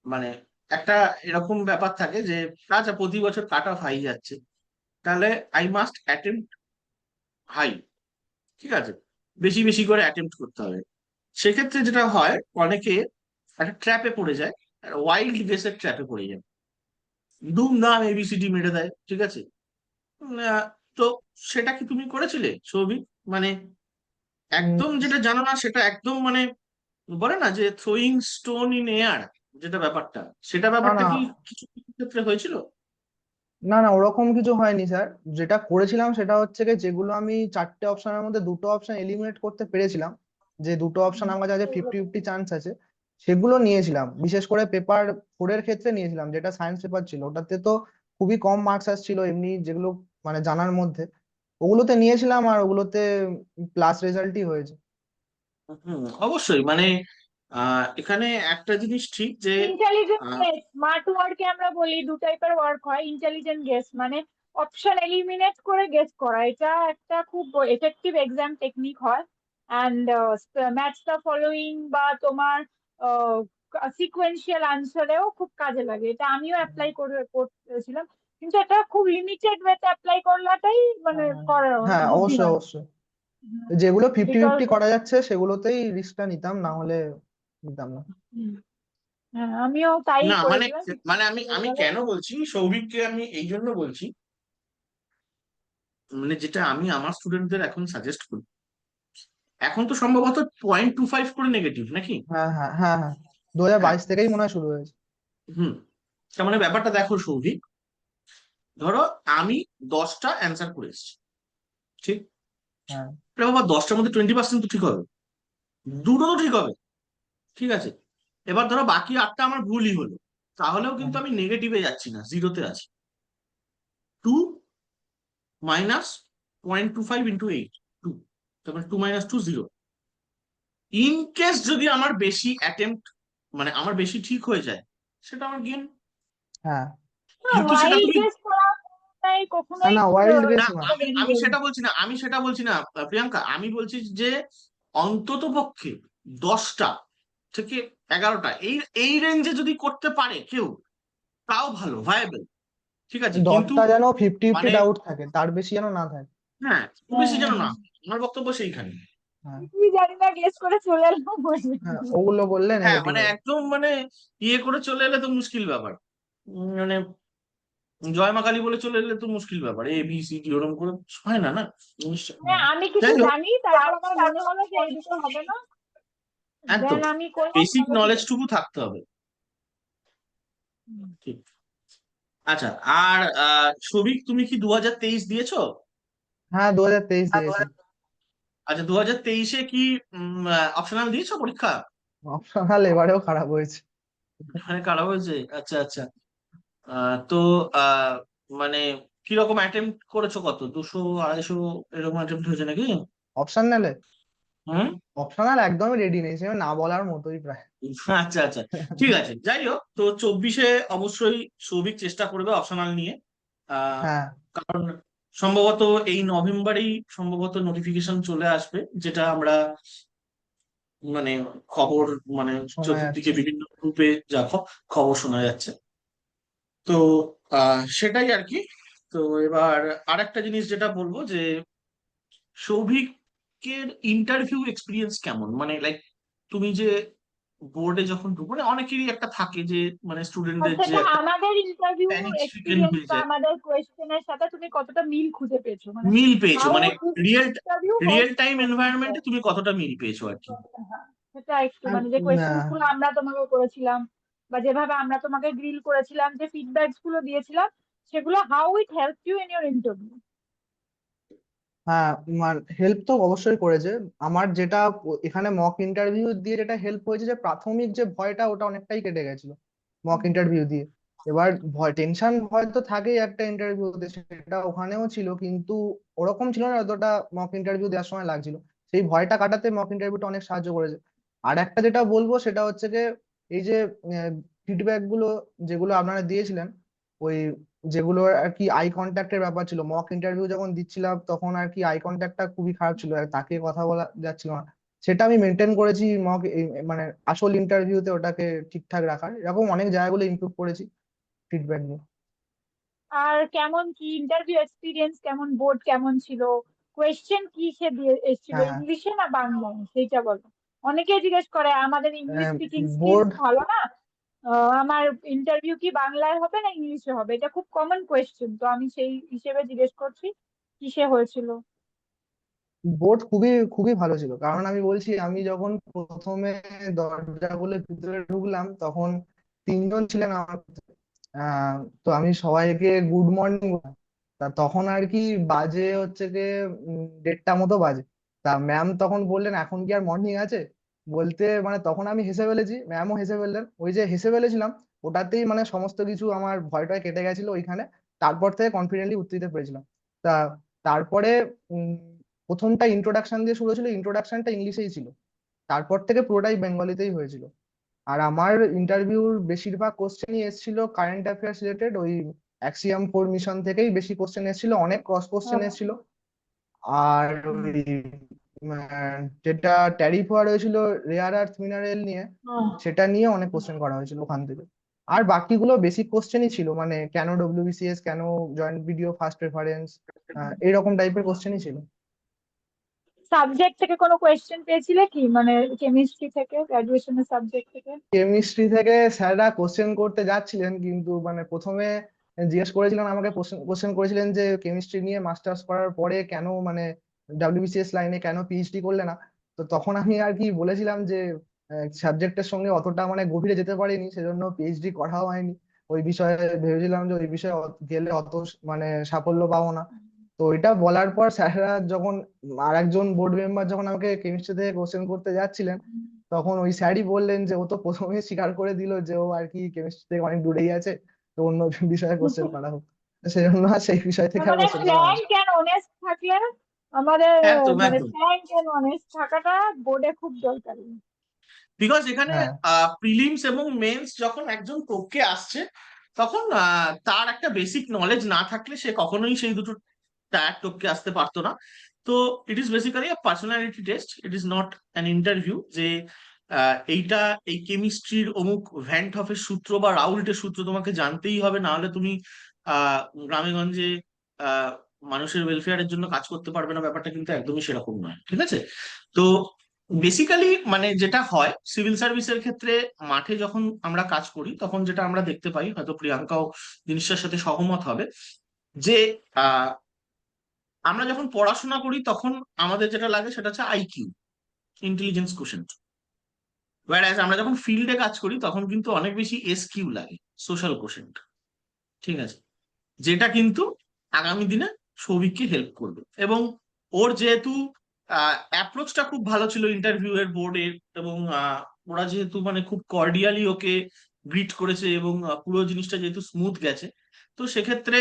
মানে একটা এরকম ব্যাপার থাকে যে আচ্ছা প্রতি বছর কাট অফ হাই যাচ্ছে, তাহলে আই মাস্ট অ্যাটেম্প্ট হাই। ঠিক আছে, বেশি বেশি করে অ্যাটেম্প্ট করতে হবে। সেক্ষেত্রে যেটা হয়, অনেকে একটা ট্র্যাপে পড়ে যায়, ওয়াইল্ড গেসের ট্র্যাপে পড়ে যায়, দুমদাম এবিসিডি মেরে দেয়। ঠিক আছে, তো সেটা কি তুমি করেছিলে সৌভিক? মানে উম, একদম যেটা জানো না সেটা একদম মানে বলে না যে থ্রোয়িং স্টোন ইন এয়ার, যেটা ব্যাপারটা, সেটা না ব্যাপারটা না, কি কিছু কিছু ক্ষেত্রে হয়েছিল? না না, ওরকম কিছু হয়নি স্যার। যেটা করেছিলাম সেটা হচ্ছে কি, যেগুলো আমি 4টে অপশনের মধ্যে 2টো অপশন এলিমিনেট করতে পেরেছিলাম, যে 2টো অপশন আমার কাছে 50-50 চান্স আছে, সেগুলো নিয়েছিলাম। বিশেষ করে পেপার 4 এর ক্ষেত্রে নিয়েছিলাম, যেটা সায়েন্স পেপার ছিল, ওটাতে তো খুবই কম মার্কস আসছিল এমনি, যেগুলো মানে জানার মধ্যে, ওগুলোতে নিয়েছিলাম, আর ওগুলোতে প্লাস রেজাল্টই হয়েছে। হুম, অবশ্যই মানে এখানে একটা জিনিস ঠিক যে ইন্টেলিজেন্ট আহ, গেস, স্মার্ট ওয়ার্কে আমরা বলি 2 টাইপের ওয়ার্ক হয়। ইন্টেলিজেন্ট গেস মানে অপশন এলিমিনেট করে গেস করা, এটা একটা খুব এফেক্টিভ এক্সাম টেকনিক হয়। অ্যান্ড ম্যাচ দ্য ফলোইং বা তোমার সিকোয়েন্সিয়াল আনসারেও খুব কাজে লাগে, এটা আমিও অ্যাপ্লাই করেছিলাম। কিন্তু এটা খুব লিমিটেড ওয়েতে অ্যাপ্লাই করলাটাই মানে হ্যাঁ করার হ্যাঁ, অবশ্যই বুদ্ধিমান। অবশ্যই, যেগুলো ফিফটি বিকজ ফিফটি করা যাচ্ছে সেগুলোতেই রিস্কটা নিতাম, না হলে নিতাম না। হ্যাঁ আমিও তাই না মানে করেছিলাম। মানে আমি আমি কেন বলছি সৌভিককে, আমি এই জন্য বলছি, মানে যেটা আমি আমার স্টুডেন্টদের এখন সাজেস্ট করি, এখন তো সম্ভবত 0.25 করে নেগেটিভ নাকি? হ্যাঁ হ্যাঁ হ্যাঁ হ্যাঁ, দু হাজার হ্যাঁ। বাইশ থেকেই মনে হয় শুরু হয়েছে। হুম। তার মানে ব্যাপারটা দেখো সৌভিক, ধরো আমি 10টা অ্যান্সার করে এসেছি, ঠিক? হ্যাঁ এবার বাবা 10টার মধ্যে 20% তো ঠিক হবে, দুটো তো ঠিক হবে। ঠিক আছে, এবার ধরো বাকি 8টা আমার ভুলই হলো, তাহলেও হ্যাঁ কিন্তু আমি নেগেটিভে যাচ্ছি না, জিরোতে আছি। 2 - 0.25 × 8, 2, তারপরে 2 - 2 0, ইন কেস যদি আমার বেশি অ্যাটেম্প্ট মানে আমার বেশি ঠিক হয়ে যায়, সেটা আমার গেম। হ্যাঁ, কিন্তু সেটা ওয়াইল্ড তুমি গেস করা কোনোটাই না কখনোই না ওয়াইল্ড না, গেস না। আমি সেটা বলছি না, প্রিয়াঙ্কা, আমি বলছি যে অন্তত পক্ষে 10টা থেকে 11টা এই এই রেঞ্জে যদি করতে পারে কেউ, তাও ভালো, ভায়াবল, ঠিক আছে, কিন্তু 10টা যেন 50-50 মানে ডাউট থাকে, তার বেশি যেন না থাকে। হ্যাঁ, খুব বেশি যেন না। হ্যাঁ, আমার বক্তব্য সেইখানে। হ্যাঁ, কিছুই জানি না গেস করে চলে এলাম বলে। হ্যাঁ, ওগুলো বললে হ্যাঁ, নেগেটিভ মানে হবে। একদম মানে ইয়ে করে চলে এলে তো মুশকিল ব্যাপার। মানে জয় মা কালী বলে চলে এলে তো মুশকিল ব্যাপার, ABCD ওরকম করে হয় না, না জিনিসটা। হ্যাঁ, আমি কিছু যাই হোক, জানি, তারপর আমার মনে হলো যে এই দুটো হবে না, একদম দেন আমি করলাম, বেসিক তাহলে ঠিক নলেজ আছে। টুকু থাকতে হবে। হুম। ঠিক। আচ্ছা, আর সৌভিক, তুমি কি 2023 দিয়েছো? হ্যাঁ 2023 হ্যাঁ, দিয়েছি। আচ্ছা, 2023-এ কি অপশনাল দিয়েছো পরীক্ষা? অপশনাল এবারেও খারাপ হয়েছে। মানে খারাপ হয়েছে? আচ্ছা, আচ্ছা। তো আহ, মানে কিরকম অ্যাটেম্প্ট করেছো, কত, 200, 250 এরকম অ্যাটেম্প্ট হয়েছে নাকি? অপশনালে হুম। অপশনাল একদমই রেডি নেই, সে না বলার মতোই প্রায়। আচ্ছা, আচ্ছা, ঠিক আছে, যাই হোক, তো 24-এ অবশ্যই সৌভিক চেষ্টা করবে অপশনাল নিয়ে। আহ হ্যাঁ, কারণ সম্ভবত এই নভেম্বরেই সম্ভবত নোটিফিকেশন চলে আসবে, যেটা আমরা মানে খবর, মানে শোনা চতুর্দিকে যাচ্ছে। বিভিন্ন গ্রুপে যা খবর শোনা যাচ্ছে। তো সেটাই আর কি। তো এবার আরেকটা জিনিস যেটা বলবো যে সৌভিকের ইন্টারভিউ এক্সপিরিয়েন্স কেমন, মানে লাইক তুমি যে বোর্ডে যখন ঢুকো, মানে অনেকেরই একটা থাকে যে মানে স্টুডেন্টদের যে সেটা একটা আমাদের ইন্টারভিউ প্যানিক স্ট্রিকেন এক্সপিরিয়েন্স হয়ে বা যায়। আমাদের কোয়েশ্চেনের সাথে তুমি কতটা মিল খুঁজে পেয়েছো, মানে মিল পেয়েছো হাউ মানে this real interview real was. Time এনভায়রনমেন্টে তুমি কতটা মিল পেয়েছো আর কি। সেটা একটু, আর মানে যে কোয়েশ্চেন্স আহ, গুলো আমরা তোমাকে করেছিলাম বা যেভাবে আমরা তোমাকে গ্রিল করেছিলাম, যে ফিডব্যাকস গুলো দিয়েছিলাম, সেগুলো how it help you in your interview. হ্যাঁ, হেল্প তো অবশ্যই করেছে। আমার যেটা এখানে মক ইন্টারভিউ দিয়ে যেটা হেল্প হয়েছে, যে প্রাথমিক যে ভয়টা ওটা অনেকটাই কেটে গেছিল মক ইন্টারভিউ দিয়ে। এবার টেনশন ভয় তো থাকেই একটা ইন্টারভিউতে, সেটা ওখানেও ছিল, কিন্তু ওরকম ছিল না যতটা মক ইন্টারভিউ দেওয়ার সময় লাগছিল। সেই ভয়টা কাটাতে মক ইন্টারভিউটা অনেক সাহায্য করেছে। আর একটা যেটা বলবো সেটা হচ্ছে যে এই যে ফিডব্যাক গুলো যেগুলো আপনারা দিয়েছিলেন, ওই যেগুলো আর কি আই কন্ট্যাক্টের ব্যাপার ছিল, মক ইন্টারভিউ যখন দিচ্ছিলাম তখন আর কি আই কন্ট্যাক্টটা খুবই খারাপ ছিল, আর তাকে কথা বলা যাচ্ছিল না। সেটা আমি মেনটেন করেছি মানে আসল ইন্টারভিউতে ওটাকে ঠিকঠাক রাখার, এরকম অনেক জায়গাগুলো ইমপ্রুভ করেছি ফিডব্যাক নিয়ে। আর কেমন কি ইন্টারভিউ এক্সপিরিয়েন্স, কেমন বোর্ড কেমন ছিল, কোয়েশ্চেন কি সে দিয়ে এসেছিল, হ্যাঁ, ইংলিশে না বাংলায় সেইটা বলো। অনেকেই জিজ্ঞেস করে আমাদের ইংলিশ স্পিকিং স্কিলস বোর্ড ভালো না, আমার ইন্টারভিউ কি বাংলায় হবে না ইংলিশে হবে, এটা খুব কমন কোয়েশ্চেন, তো আমি সেই হিসেবে জিজ্ঞেস করছি কিসে হয়েছিল। বোর্ড খুবই খুবই ভালো ছিল, কারণ আমি বলছি আমি যখন প্রথমে দরজা খুলে ভিতরে ঢুকলাম তখন 3 জন ছিলেন আমার ভিতরে। তো আমি সবাইকে গুড মর্নিং, তা তখন আর কি বাজে হচ্ছে গিয়ে 1:30 মতো বাজে। তা ম্যাম তখন বললেন এখন কি আর মর্নিং আছে বলতে, মানে তখন আমি হেসে ফেলেছি, ম্যামও হেসে ফেললেন, ওই যে হেসে ফেলেছিলাম ওটাতেই মানে সমস্ত কিছু আমার ভয়টা কেটে গেছিল ওইখানে। তারপর থেকে কনফিডেন্টলি উত্তর দিতে পেরেছিলাম। তা তারপরে উম, প্রথমটা ইন্ট্রোডাকশন দিয়ে শুরু ছিল, ইন্ট্রোডাকশনটা ইংলিশেই ছিল, তারপর থেকে পুরোটাই বেঙ্গলিতেই হয়েছিল। আর আমার ইন্টারভিউর বেশিরভাগ কোশ্চেনই এসেছিল কারেন্ট অ্যাফেয়ার্স রিলেটেড, ওই অ্যাক্সিয়াম 4 মিশন থেকেই বেশি কোশ্চেন এসেছিল, অনেক ক্রস কোশ্চেন এসেছিল। আর ওই যেটা ট্যারিফ হওয়া হয়েছিল রেয়ার আর্থ মিনারেল নিয়ে, সেটা নিয়ে অনেক কোশ্চেন করা হয়েছিল ওখান থেকে। আর বাকিগুলো বেসিক কোশ্চেনই ছিল, মানে কেন ডব্লিউবিসিএস, কেন জয়েন্ট ভিডিও ফার্স্ট প্রেফারেন্স, এইরকম টাইপের কোশ্চেনই ছিল। সাবজেক্ট থেকে কোনো কোয়েশ্চেন পেয়েছিলে কি, মানে কেমিস্ট্রি থেকে, গ্রাজুয়েশনের সাবজেক্ট থেকে? কেমিস্ট্রি থেকে স্যাররা কোশ্চেন করতে যাচ্ছিলেন, কিন্তু মানে প্রথমে জিজ্ঞেস করেছিলেন আমাকে, কোশ্চেন করেছিলেন যে কেমিস্ট্রি নিয়ে মাস্টার্স করার পরে কেন মানে ডাব্লিউবিসিএস লাইনে কেন পিএইচডি করলে না। তো তখন আমি আর কি বলেছিলাম যে সাবজেক্টের সঙ্গে অতটা মানে গভীরে যেতে পারিনি, সেজন্য পিএইচডি করাও হয়নি। ওই বিষয়ে ভেবেছিলাম যে ওই বিষয়ে গেলে অত মানে সাফল্য পাবো না। তো এটা বলার পর স্যাররা যখন আর একজন বোর্ড মেম্বার যখন আমাকে কেমিস্ট্রি থেকে কোশ্চেন করতে যাচ্ছিলেন, তখন ওই স্যারই বললেন যে ও তো প্রথমে স্বীকার করে দিল যে ও আর কি কেমিস্ট্রি থেকে অনেক দূরেই আছে, তো অন্য বিষয়ে কোশ্চেন করা হোক। সেই জন্য আর সেই বিষয় তার থেকে আর মানে কোশ্চেন করা হয়নি। ফ্র্যাঙ্ক অ্যান্ড অনেস্ট থাকলে আমাদের একদম মানে একদম ফ্র্যাঙ্ক এন্ড অনেস্ট থাকাটা বোর্ডে খুব দরকারি। বিকজ এখানে হ্যাঁ প্রিলিমস এবং মেন্স যখন একজন টপকে আসছে তখন তার একটা বেসিক নলেজ না থাকলে সে কখনোই সেই দুটো টায়ার টপকে আসতে পারতো না। তো it is basically a personality test, it is not an interview যে এইটা এই কেমিস্ট্রির অমুক ভ্যান হফের সূত্র বা রাউল্টের সূত্র তোমাকে জানতেই হবে, না হলে তুমি গ্রামে গঞ্জে আহ মানুষের ওয়েলফেয়ারের জন্য কাজ করতে পারবে না। ব্যাপারটা কিন্তু একদমই সেরকম নয়, ঠিক আছে? তো বেসিক্যালি মানে যেটা হয় সিভিল সার্ভিসের ক্ষেত্রে, মাঠে যখন আমরা কাজ করি তখন যেটা আমরা দেখতে পাই, হয়তো প্রিয়াঙ্কাও জিনিসটার সাথে সহমত হবে, যে আহ আমরা যখন পড়াশোনা করি তখন আমাদের যেটা লাগে সেটা হচ্ছে আইকিউ, ইন্টেলিজেন্স কোশেন্ট। whereas আমরা যখন ফিল্ডে কাজ করি তখন কিন্তু অনেক বেশি এসকিউ লাগে, সোশ্যাল কোশেন্ট, ঠিক আছে? যেটা কিন্তু আগামী দিনে সৌভিককে হেল্প করবে। এবং ওর যেহেতু অ্যাপ্রোচটা খুব ভালো ছিল ইন্টারভিউ এর বোর্ডের, এবং ওরা যেহেতু মানে খুব কর্ডিয়ালি ওকে গ্রিট করেছে, এবং পুরো জিনিসটা যেহেতু স্মুথ গেছে, তো সেক্ষেত্রে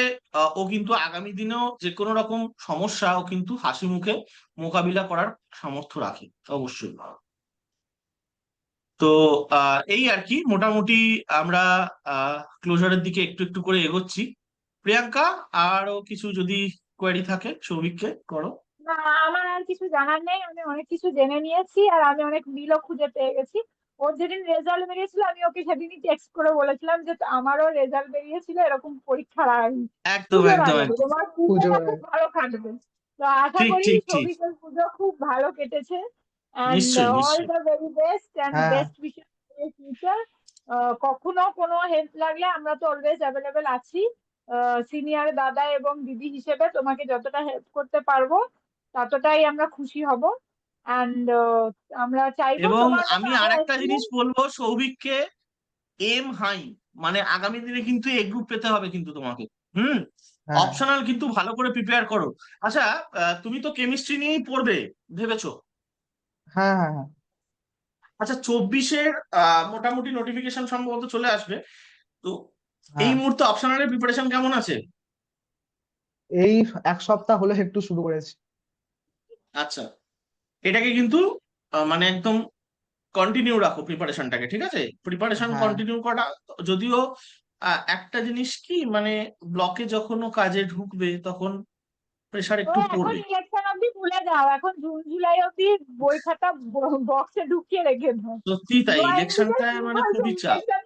ও কিন্তু আগামী দিনেও যে কোনো রকম সমস্যা ও কিন্তু হাসি মুখে মোকাবিলা করার সামর্থ্য রাখে অবশ্যই। তো এই আর কি মোটামুটি আমরা ক্লোজারের দিকে একটু একটু করে এগোচ্ছি। প্রিয়াঙ্কা, আরো কিছু যদি কোয়েরি থাকে সৌভিককে করো। না, আমার আর কিছু জানার নেই, আমি অনেক কিছু জেনে নিয়েছি আর আমি অনেক মিলও খুঁজে পেয়ে গেছি। ওর যেদিন রেজাল্ট বেরিয়েছিল আমি ওকে সেদিনই টেক্সট করে বলেছিলাম যে আমারও রেজাল্ট বেরিয়েছিল এরকম পরীক্ষার আগে, একদম পুজোর একদম আগে, তো একদম। তোমার পুজো পুজোটা খুব ভালো কাটবে। তো আশা ঠিক করি ঠিক ঠিক। সৌভিকের পুজো খুব ভালো কেটেছে। অ্যান্ড নিশ্চয়ই অল নিশ্চয়ই। দ্য ভেরি বেস্ট অ্যান্ড হ্যাঁ বেস্ট উইশেস ফর ফিউচার। কখনো কোনো হেল্প লাগলে আমরা তো অলওয়েজ অ্যাভেলেবেল আছি। সিনিয়র দাদা এবং দিদি হিসেবে তোমাকে যতটা হেল্প করতে পারবো ততটাই আমরা খুশি হব। অ্যান্ড আমরা চাইবো এবং তোমার মতো আমি আরো আর একটা জিনিস এক্সিলেন্ট। বলবো সৌভিককে, এম হাই, মানে আগামী দিনে কিন্তু এ গ্রুপ পেতে হবে কিন্তু তোমাকে। হুম। হ্যাঁ অপশনাল কিন্তু ভালো করে প্রিপেয়ার করো। আচ্ছা, তুমি তো কেমিস্ট্রি নিয়েই পড়বে ভেবেছো? হ্যাঁ হ্যাঁ হ্যাঁ আচ্ছা, 24-এর মোটামুটি নোটিফিকেশন সম্ভবত চলে আসবে। তো এই হ্যাঁ মুহূর্তে অপশনালের প্রিপারেশন কেমন আছে? এই এক সপ্তাহ হলে একটু শুরু করেছি। আচ্ছা, এটাকে কিন্তু মানে একদম কন্টিনিউ রাখো প্রিপারেশনটাকে, ঠিক আছে? প্রিপারেশন হ্যাঁ কন্টিনিউ করা, যদিও একটা জিনিস কি মানে ব্লকে যখন ও কাজে ঢুকবে তখন প্রেশার তো একটু এখন পড়বে। ইলেকশন অব্দি ভুলে যাও, এখন জুন জুলাই অব্দি বই খাতা বক্সে ঢুকিয়ে রেখে দাও। সত্যি তাই, জয়েন দিতে ইলেকশনটা শুরু মানে করবে খুবই চাপ ইলেকশন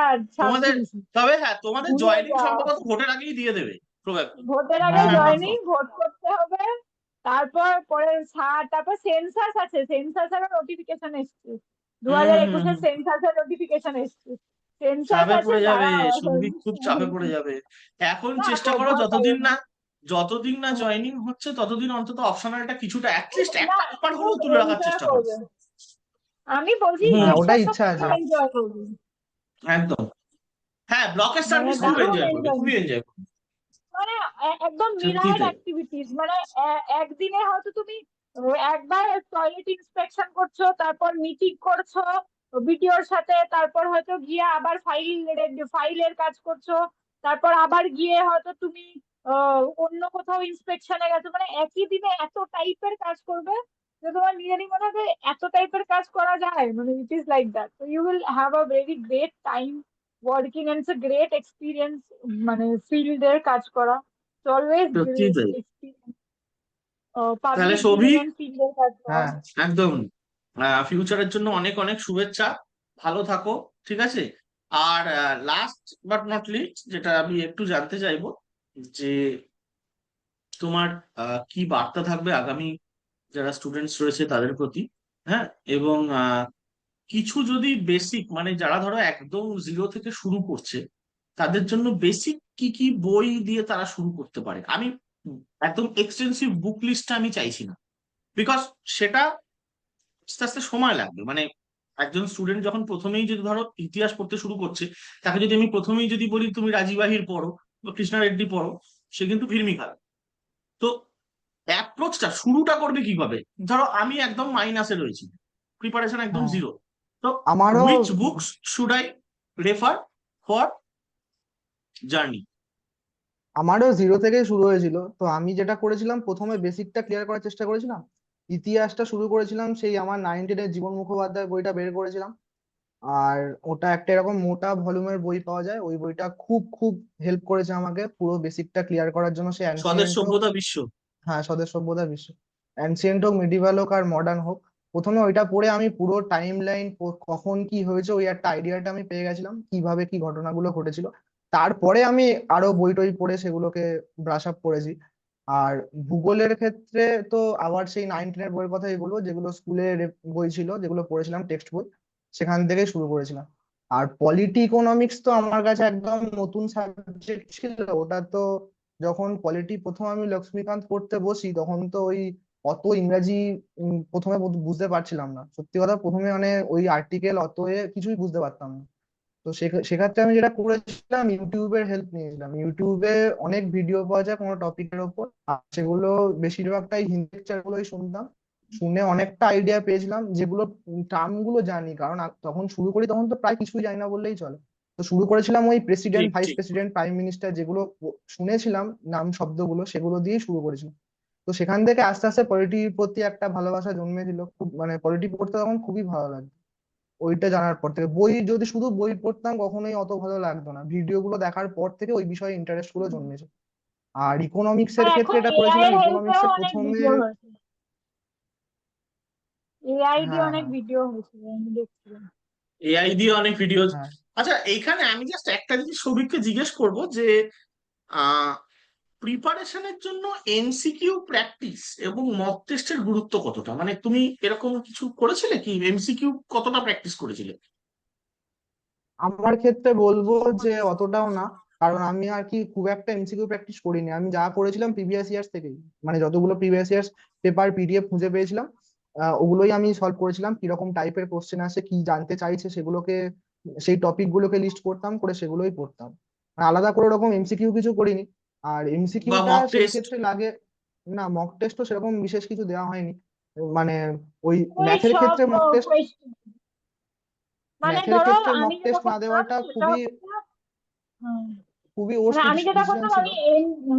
আর তোমাদের। 26। তবে হ্যাঁ, তোমাদের ভুলে জয়েনিং যাও, সম্ভবত ভোটের আগেই দিয়ে দেবে প্রবাবলি। ভোটের আগে হ্যাঁ জয়েনিং, ভোট করতে হবে। তারপর পরে তারপর সেন্সাস আছে, সেন্সাসেরও নোটিফিকেশন এসছে। দু হুম হাজার হুম একুশের হুম। সেন্সাসের নোটিফিকেশন এসছে। সেন্সাস চাপে আছে, পড়ে যাবে, দাঁড়াও এখন। সৌভিক খুব চাপে পড়ে যাবে। এখন না, চেষ্টা করো ভয় পাবে যতদিন না। না, যতদিন না জয়েনিং হচ্ছে ততদিন অন্তত অপশনালটা কিছুটা অ্যাটলিস্ট না, একটা পেপার খুব হলেও তুলে রাখার এনজয় চেষ্টা করো। করবে। আমি বলছি হুম। হ্যাঁ ওটাই ইলেকশনটা ইচ্ছা খুব আছে। এনজয় করবে, একদম। হ্যাঁ, ব্লকের মানে সার্ভিস খুব হ্যাঁ দারুণ এনজয় করবে, এনজয়, খুবই এনজয় করবে। মানে একদম সত্যি মিরার তাই। অ্যাক্টিভিটিস, মানে একদিনে হয়তো তুমি একবার টয়লেট ইন্সপেকশন করছো, তারপর মিটিং করছো বিটিওর সাথে, তারপর হয়তো গিয়ে আবার ফাইলের কাজ করছো, তারপর আবার গিয়ে হয়তো তুমি অন্য কোথাও ইন্সপেকশনে গেছো, মানে একই দিনে এত টাইপের কাজ করবে যে তোমার নিজেরই মনে হবে এত টাইপের কাজ করা যায়, মানে it is like that, so you will have a very great time working and it's a great experience, মানে ফিল্ডের কাজ করা অলওয়েজ সত্যি গ্রেট তাই। এক্সপিরিয়েন্স, তাহলে পাবলিক ডিলিং সৌভিক, এন্ড ফিল্ডের কাজ করা। হ্যাঁ একদম ফিউচারের জন্য অনেক অনেক শুভেচ্ছা। ভালো থাকো, ঠিক আছে? আর লাস্ট বাট নট লিস্ট যেটা আমি একটু জানতে চাইবো, যে তোমার কি বার্তা থাকবে আগামী যারা স্টুডেন্টস রয়েছে তাদের প্রতি? হ্যাঁ, এবং কিছু যদি বেসিক মানে যারা ধরো একদম জিরো থেকে শুরু করছে তাদের জন্য বেসিক কি কি বই দিয়ে তারা শুরু করতে পারে? আমি একদম এক্সটেন্সিভ বুক লিস্টটা আমি চাইছি না, বিকজ সেটা আস্তে আস্তে সময় লাগবে। মানে একজন স্টুডেন্ট যখন প্রথমেই যদি ধরো ইতিহাস পড়তে শুরু করছে, তাকে যদি আমি প্রথমেই যদি বলি তুমি রাজীবাহির পড়ো বা কৃষ্ণা রেড্ডি পড়ো, সে কিন্তু ভিড়মি খাবে। তো অ্যাপ্রোচটা শুরুটা করবে কিভাবে? ধরো আমি একদম মাইনাসে রয়েছি, প্রিপারেশন একদম হ্যাঁ জিরো, তো আমারও which books should I refer for journey? আমারও জিরো থেকে শুরু হয়েছিল। তো আমি যেটা করেছিলাম, প্রথমে বেসিকটা ক্লিয়ার করার চেষ্টা করেছিলাম। ইতিহাসটা শুরু করেছিলাম, সেই আমার 9-10 জীবন মুখোপাধ্যায় বইটা বের করেছিলাম। আর ওটা একটা এরকম মোটা ভলিউমের বই পাওয়া যায়, ওই বইটা খুব খুব হেল্প করেছে আমাকে পুরো বেসিকটা ক্লিয়ার করার জন্য। সে স্বদেশ অ্যানসিয়েন্ট হোক, সভ্যতা বিশ্ব। হ্যাঁ স্বদেশ সভ্যতার বিশ্ব, অ্যানসিয়েন্ট হোক, মিডিভাল হোক আর মডার্ন হোক, প্রথমে ওইটা পড়ে আমি পুরো টাইম লাইন কখন কি হয়েছে ওই একটা আইডিয়াটা আমি পেয়ে গেছিলাম, কিভাবে কি ঘটনাগুলো ঘটেছিল। তারপরে আমি আরো বই টই পড়ে সেগুলোকে ব্রাশ আপ করেছি। আর ভূগোলের ক্ষেত্রে তো আবার সেই 9-10 বইয়ের কথাই বলবো, যেগুলো স্কুলে বই ছিল, যেগুলো পড়েছিলাম টেক্সট বই, সেখান থেকে শুরু করেছিলাম। আর পলিটি ইকোনমিক্স তো আমার কাছে একদম নতুন সাবজেক্ট ছিল। ওটা তো যখন পলিটি প্রথম আমি লক্ষ্মীকান্ত পড়তে বসি, তখন তো ওই অত ইংরাজি প্রথমে বুঝতে পারছিলাম না, সত্যি কথা। প্রথমে মানে ওই আর্টিকেল অত কিছুই বুঝতে পারতাম না। তো সেক্ষেত্রে আমি যেটা করেছিলাম, ইউটিউবের হেল্প নিয়েছিলাম। ইউটিউবে অনেক ভিডিও পাওয়া যায় কোনো টপিকের ওপর, আর সেগুলো বেশিরভাগটাই হিন্দি লেকচার গুলোই শুনতাম। শুনে অনেকটা আইডিয়া পেয়েছিলাম, যেগুলো টার্ম গুলো জানি, কারণ তখন শুরু করি তখন তো প্রায় কিছুই জানি না বললেই চলে। তো শুরু করেছিলাম ওই প্রেসিডেন্ট, ঠিক ভাইস ঠিক। প্রেসিডেন্ট, প্রাইম মিনিস্টার, যেগুলো শুনেছিলাম নাম শব্দগুলো, সেগুলো দিয়েই শুরু করেছিলাম। তো সেখান থেকে আস্তে আস্তে পলিটির প্রতি একটা ভালোবাসা জন্মেছিল। খুব মানে পলিটি পড়তে তখন খুবই ভালো লাগতো। ওইটা জানার পর থেকে বই, যদি শুধু বই পড়তাম কখনোই অত ভালো লাগতো না, ভিডিও গুলো দেখার পর থেকে ওই বিষয়ে ইন্টারেস্ট গুলো জন্মেছে। আর ইকোনমিক্স এর আর ক্ষেত্রে এখন এটা এআই করেছিলাম, এর ইকোনমিক্স হেল্পেও এ অনেক প্রথমে, ভিডিও হয়েছে, এআই দিয়ে হ্যাঁ অনেক হ্যাঁ ভিডিও হয়েছিল আমি দেখছিলাম। এআই দিয়ে অনেক ভিডিও। হ্যাঁ। আচ্ছা, এইখানে আমি জাস্ট একটা জিনিস সৌভিককে জিজ্ঞেস করব যে প্রিপারেশনের জন্য এমসিকিউ প্র্যাকটিস এবং মক টেস্টের গুরুত্ব কতটা, মানে তুমি এরকম কিছু করেছিলে কি, এমসিকিউ কতটা প্র্যাকটিস করেছিলে? আমার ক্ষেত্রে বলবো যে অতটাও না, কারণ আমি আর কি খুব একটা এমসিকিউ প্র্যাকটিস করিনি। আমি যা করেছিলাম প্রিভিয়াস ইয়ার্স থেকেই, মানে যতগুলো প্রিভিয়াস ইয়ার্স পেপার পিডিএফ খুঁজে পেয়েছিলাম, ওগুলোই আমি সলভ করেছিলাম। কিরকম টাইপের কোশ্চেন আসে, কি জানতে চাইছে, সেগুলোকে, সেই টপিক গুলোকে লিস্ট করতাম, করে সেগুলোই পড়তাম। মানে আলাদা করে ওরকম এমসিকিউ কিছু করিনি। আর বা এমসিকিউটা মক সেই টেস্ট? ক্ষেত্রে লাগে, না মক টেস্টও সেরকম বিশেষ কিছু দেওয়া হয়নি। মানে ওই ওই ম্যাথের সব ক্ষেত্রে মক টেস্ট, কোয়েশ্চেন, মানে ম্যাথের ধরো ক্ষেত্রে মক আমি যেটা টেস্ট না করতাম দেওয়াটা সেটা খুবই হচ্ছে, হুম, খুবই মানে ওস্ট আমি যেটা ডিসিশন করতাম ছিল। আমি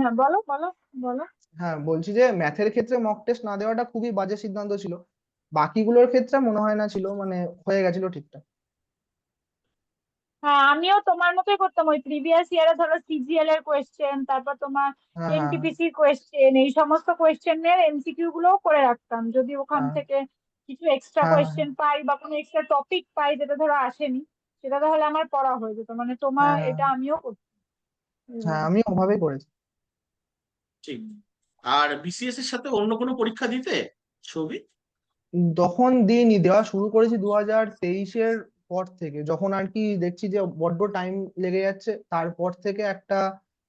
হ্যাঁ বলো বলো বলো। হ্যাঁ বলছি যে ম্যাথের ক্ষেত্রে মক টেস্ট না দেওয়াটা খুবই বাজে সিদ্ধান্ত ছিল। বাকিগুলোর ক্ষেত্রে মনে হয় না ছিল, মানে হয়ে গেছিল ঠিকঠাক। হ্যাঁ আমিও তোমার মতোই করতাম, ওই প্রিভিয়াস ইয়ারে ধরো সিজিএল এর কোয়েশ্চেন, তারপর তোমার হ্যাঁ হ্যাঁ এনটিপিসি কোয়েশ্চেন, এই সমস্ত কোয়েশ্চেনের এমসিকিউ গুলোও করে রাখতাম, যদি ওখান হ্যাঁ থেকে কিছু এক্সট্রা হ্যাঁ হ্যাঁ কোয়েশ্চেন পাই বা কোনো এক্সট্রা টপিক পাই যেটা ধরো আসেনি, সেটা তাহলে আমার পড়া হয়ে যেত। মানে তোমার হ্যাঁ হ্যাঁ এটা আমিও করতাম হ্যাঁ, এইভাবে। আমি ওভাবেই করেছি। ঠিক। আর বিসিএস এর সাথে অন্য কোনো পরীক্ষা দিতে সৌভিক? তখন দিইনি, দেওয়া শুরু করেছি 2023-এর পর থেকে, যখন আর কি দেখছি যে বড্ড টাইম লেগে যাচ্ছে, তারপর থেকে একটা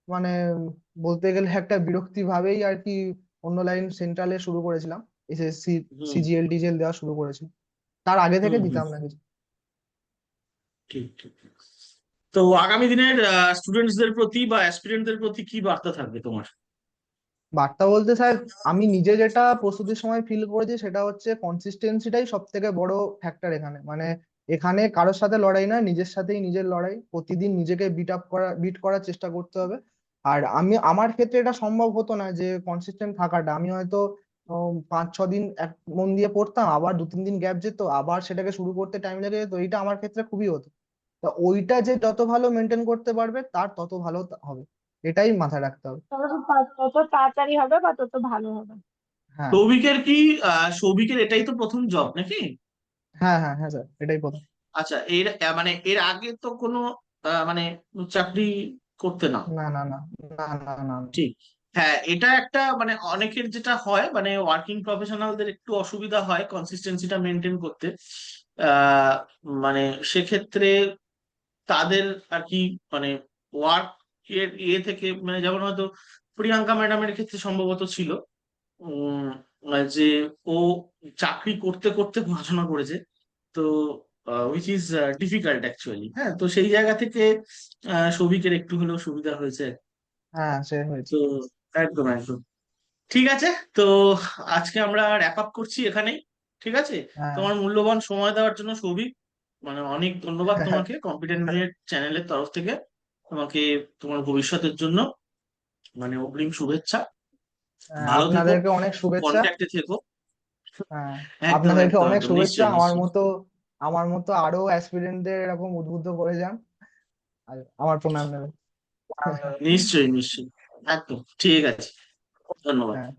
মানে বলতে গেলে একটা বিরক্তি ভাবেই আর কি অন্য লাইন সেন্ট্রালে শুরু করেছিলাম। এসএসসি হুম সিজিএল টিজিএল দেওয়া শুরু করেছি, তার আগে থেকে হুম হুম। দিতাম না কিছু। ঠিক ঠিক ঠিক। তো আগামী দিনের স্টুডেন্টসদের প্রতি বা অ্যাসপিরেন্টদের প্রতি কি বার্তা থাকবে তোমার? বার্তা বলতে স্যার, আমি নিজে যেটা প্রস্তুতির সময় ফিল করেছি সেটা হচ্ছে কনসিস্টেন্সিটাই সব থেকে বড় ফ্যাক্টর এখানে। মানে এখানে কারোর সাথে লড়াই না, নিজের সাথেই নিজের লড়াই, প্রতিদিন নিজেকে বিট করার চেষ্টা করতে হবে। আর আমার ক্ষেত্রে এটা সম্ভব হতো না যে কনসিস্টেন্ট থাকাটা। আমি হয়তো 5-6 দিন এক মন দিয়ে পড়তাম, আবার 2-3 দিন গ্যাপ যেত, আবার সেটাকে শুরু করতে টাইম লেগে যেত, এইটা আমার ক্ষেত্রে খুবই হতো। তা ওইটা যে যত ভালো মেনটেন করতে পারবে তার তত ভালো হবে, এটাই মাথায় রাখতে হবে। তত তাড়াতাড়ি হবে বা তত ভালো হবে। হ্যাঁ সৌভিকের কি সৌভিকের এটাই তো প্রথম জব নাকি? হ্যাঁ হ্যাঁ হ্যাঁ স্যার, এটাই প্রথম। আচ্ছা, এর মানে এর আগে তো কোনো মানে চাকরি করতে না? না না না না না না না। ঠিক। হ্যাঁ, এটা একটা মানে অনেকের যেটা হয়, মানে ওয়ার্কিং প্রফেশনালদের একটু অসুবিধা হয় কনসিস্টেন্সিটা মেনটেন করতে। আহ মানে সেক্ষেত্রে তাদের আর কি, মানে ওয়ার্ক এর থেকে, মানে যেমন হয়তো প্রিয়াঙ্কা ম্যাডামের ক্ষেত্রে সম্ভবত ছিল উম যে ও চাকরি করতে করতে পড়াশোনা করেছে। তো উইচ ইজ ডিফিকাল্ট অ্যাকচুয়ালি। হ্যাঁ, তো সেই জায়গা থেকে সৌভিকের একটু হলেও সুবিধা হয়েছে। হ্যাঁ সে হয়েছে। তো একদম একদম। ঠিক আছে। তো আজকে আমরা র্যাপ আপ করছি এখানেই। ঠিক আছে। হ্যাঁ তোমার মূল্যবান সময় দেওয়ার জন্য সৌভিক, মানে অনেক ধন্যবাদ তোমাকে কম্পিটেন্ট মিনিট চ্যানেলের তরফ থেকে, তোমাকে তোমার ভবিষ্যতের জন্য। মানে অগ্রিম শুভেচ্ছা। ভালো থেকো, আপনাদেরকে অনেক শুভেচ্ছা। কন্ট্যাক্টে থেকো। হ্যাঁ, একদম আপনাদেরকে একদম অনেক একদম, শুভেচ্ছা। নিশ্চয়ই নিশ্চয়ই। আমার মতো আরো অ্যাসপিরেন্টদের এরকম উদ্বুদ্ধ করে যান, আর আমার প্রণাম নেবেন। নিশ্চয়ই নিশ্চয়ই, একদম ঠিক আছে, ধন্যবাদ। হ্যাঁ।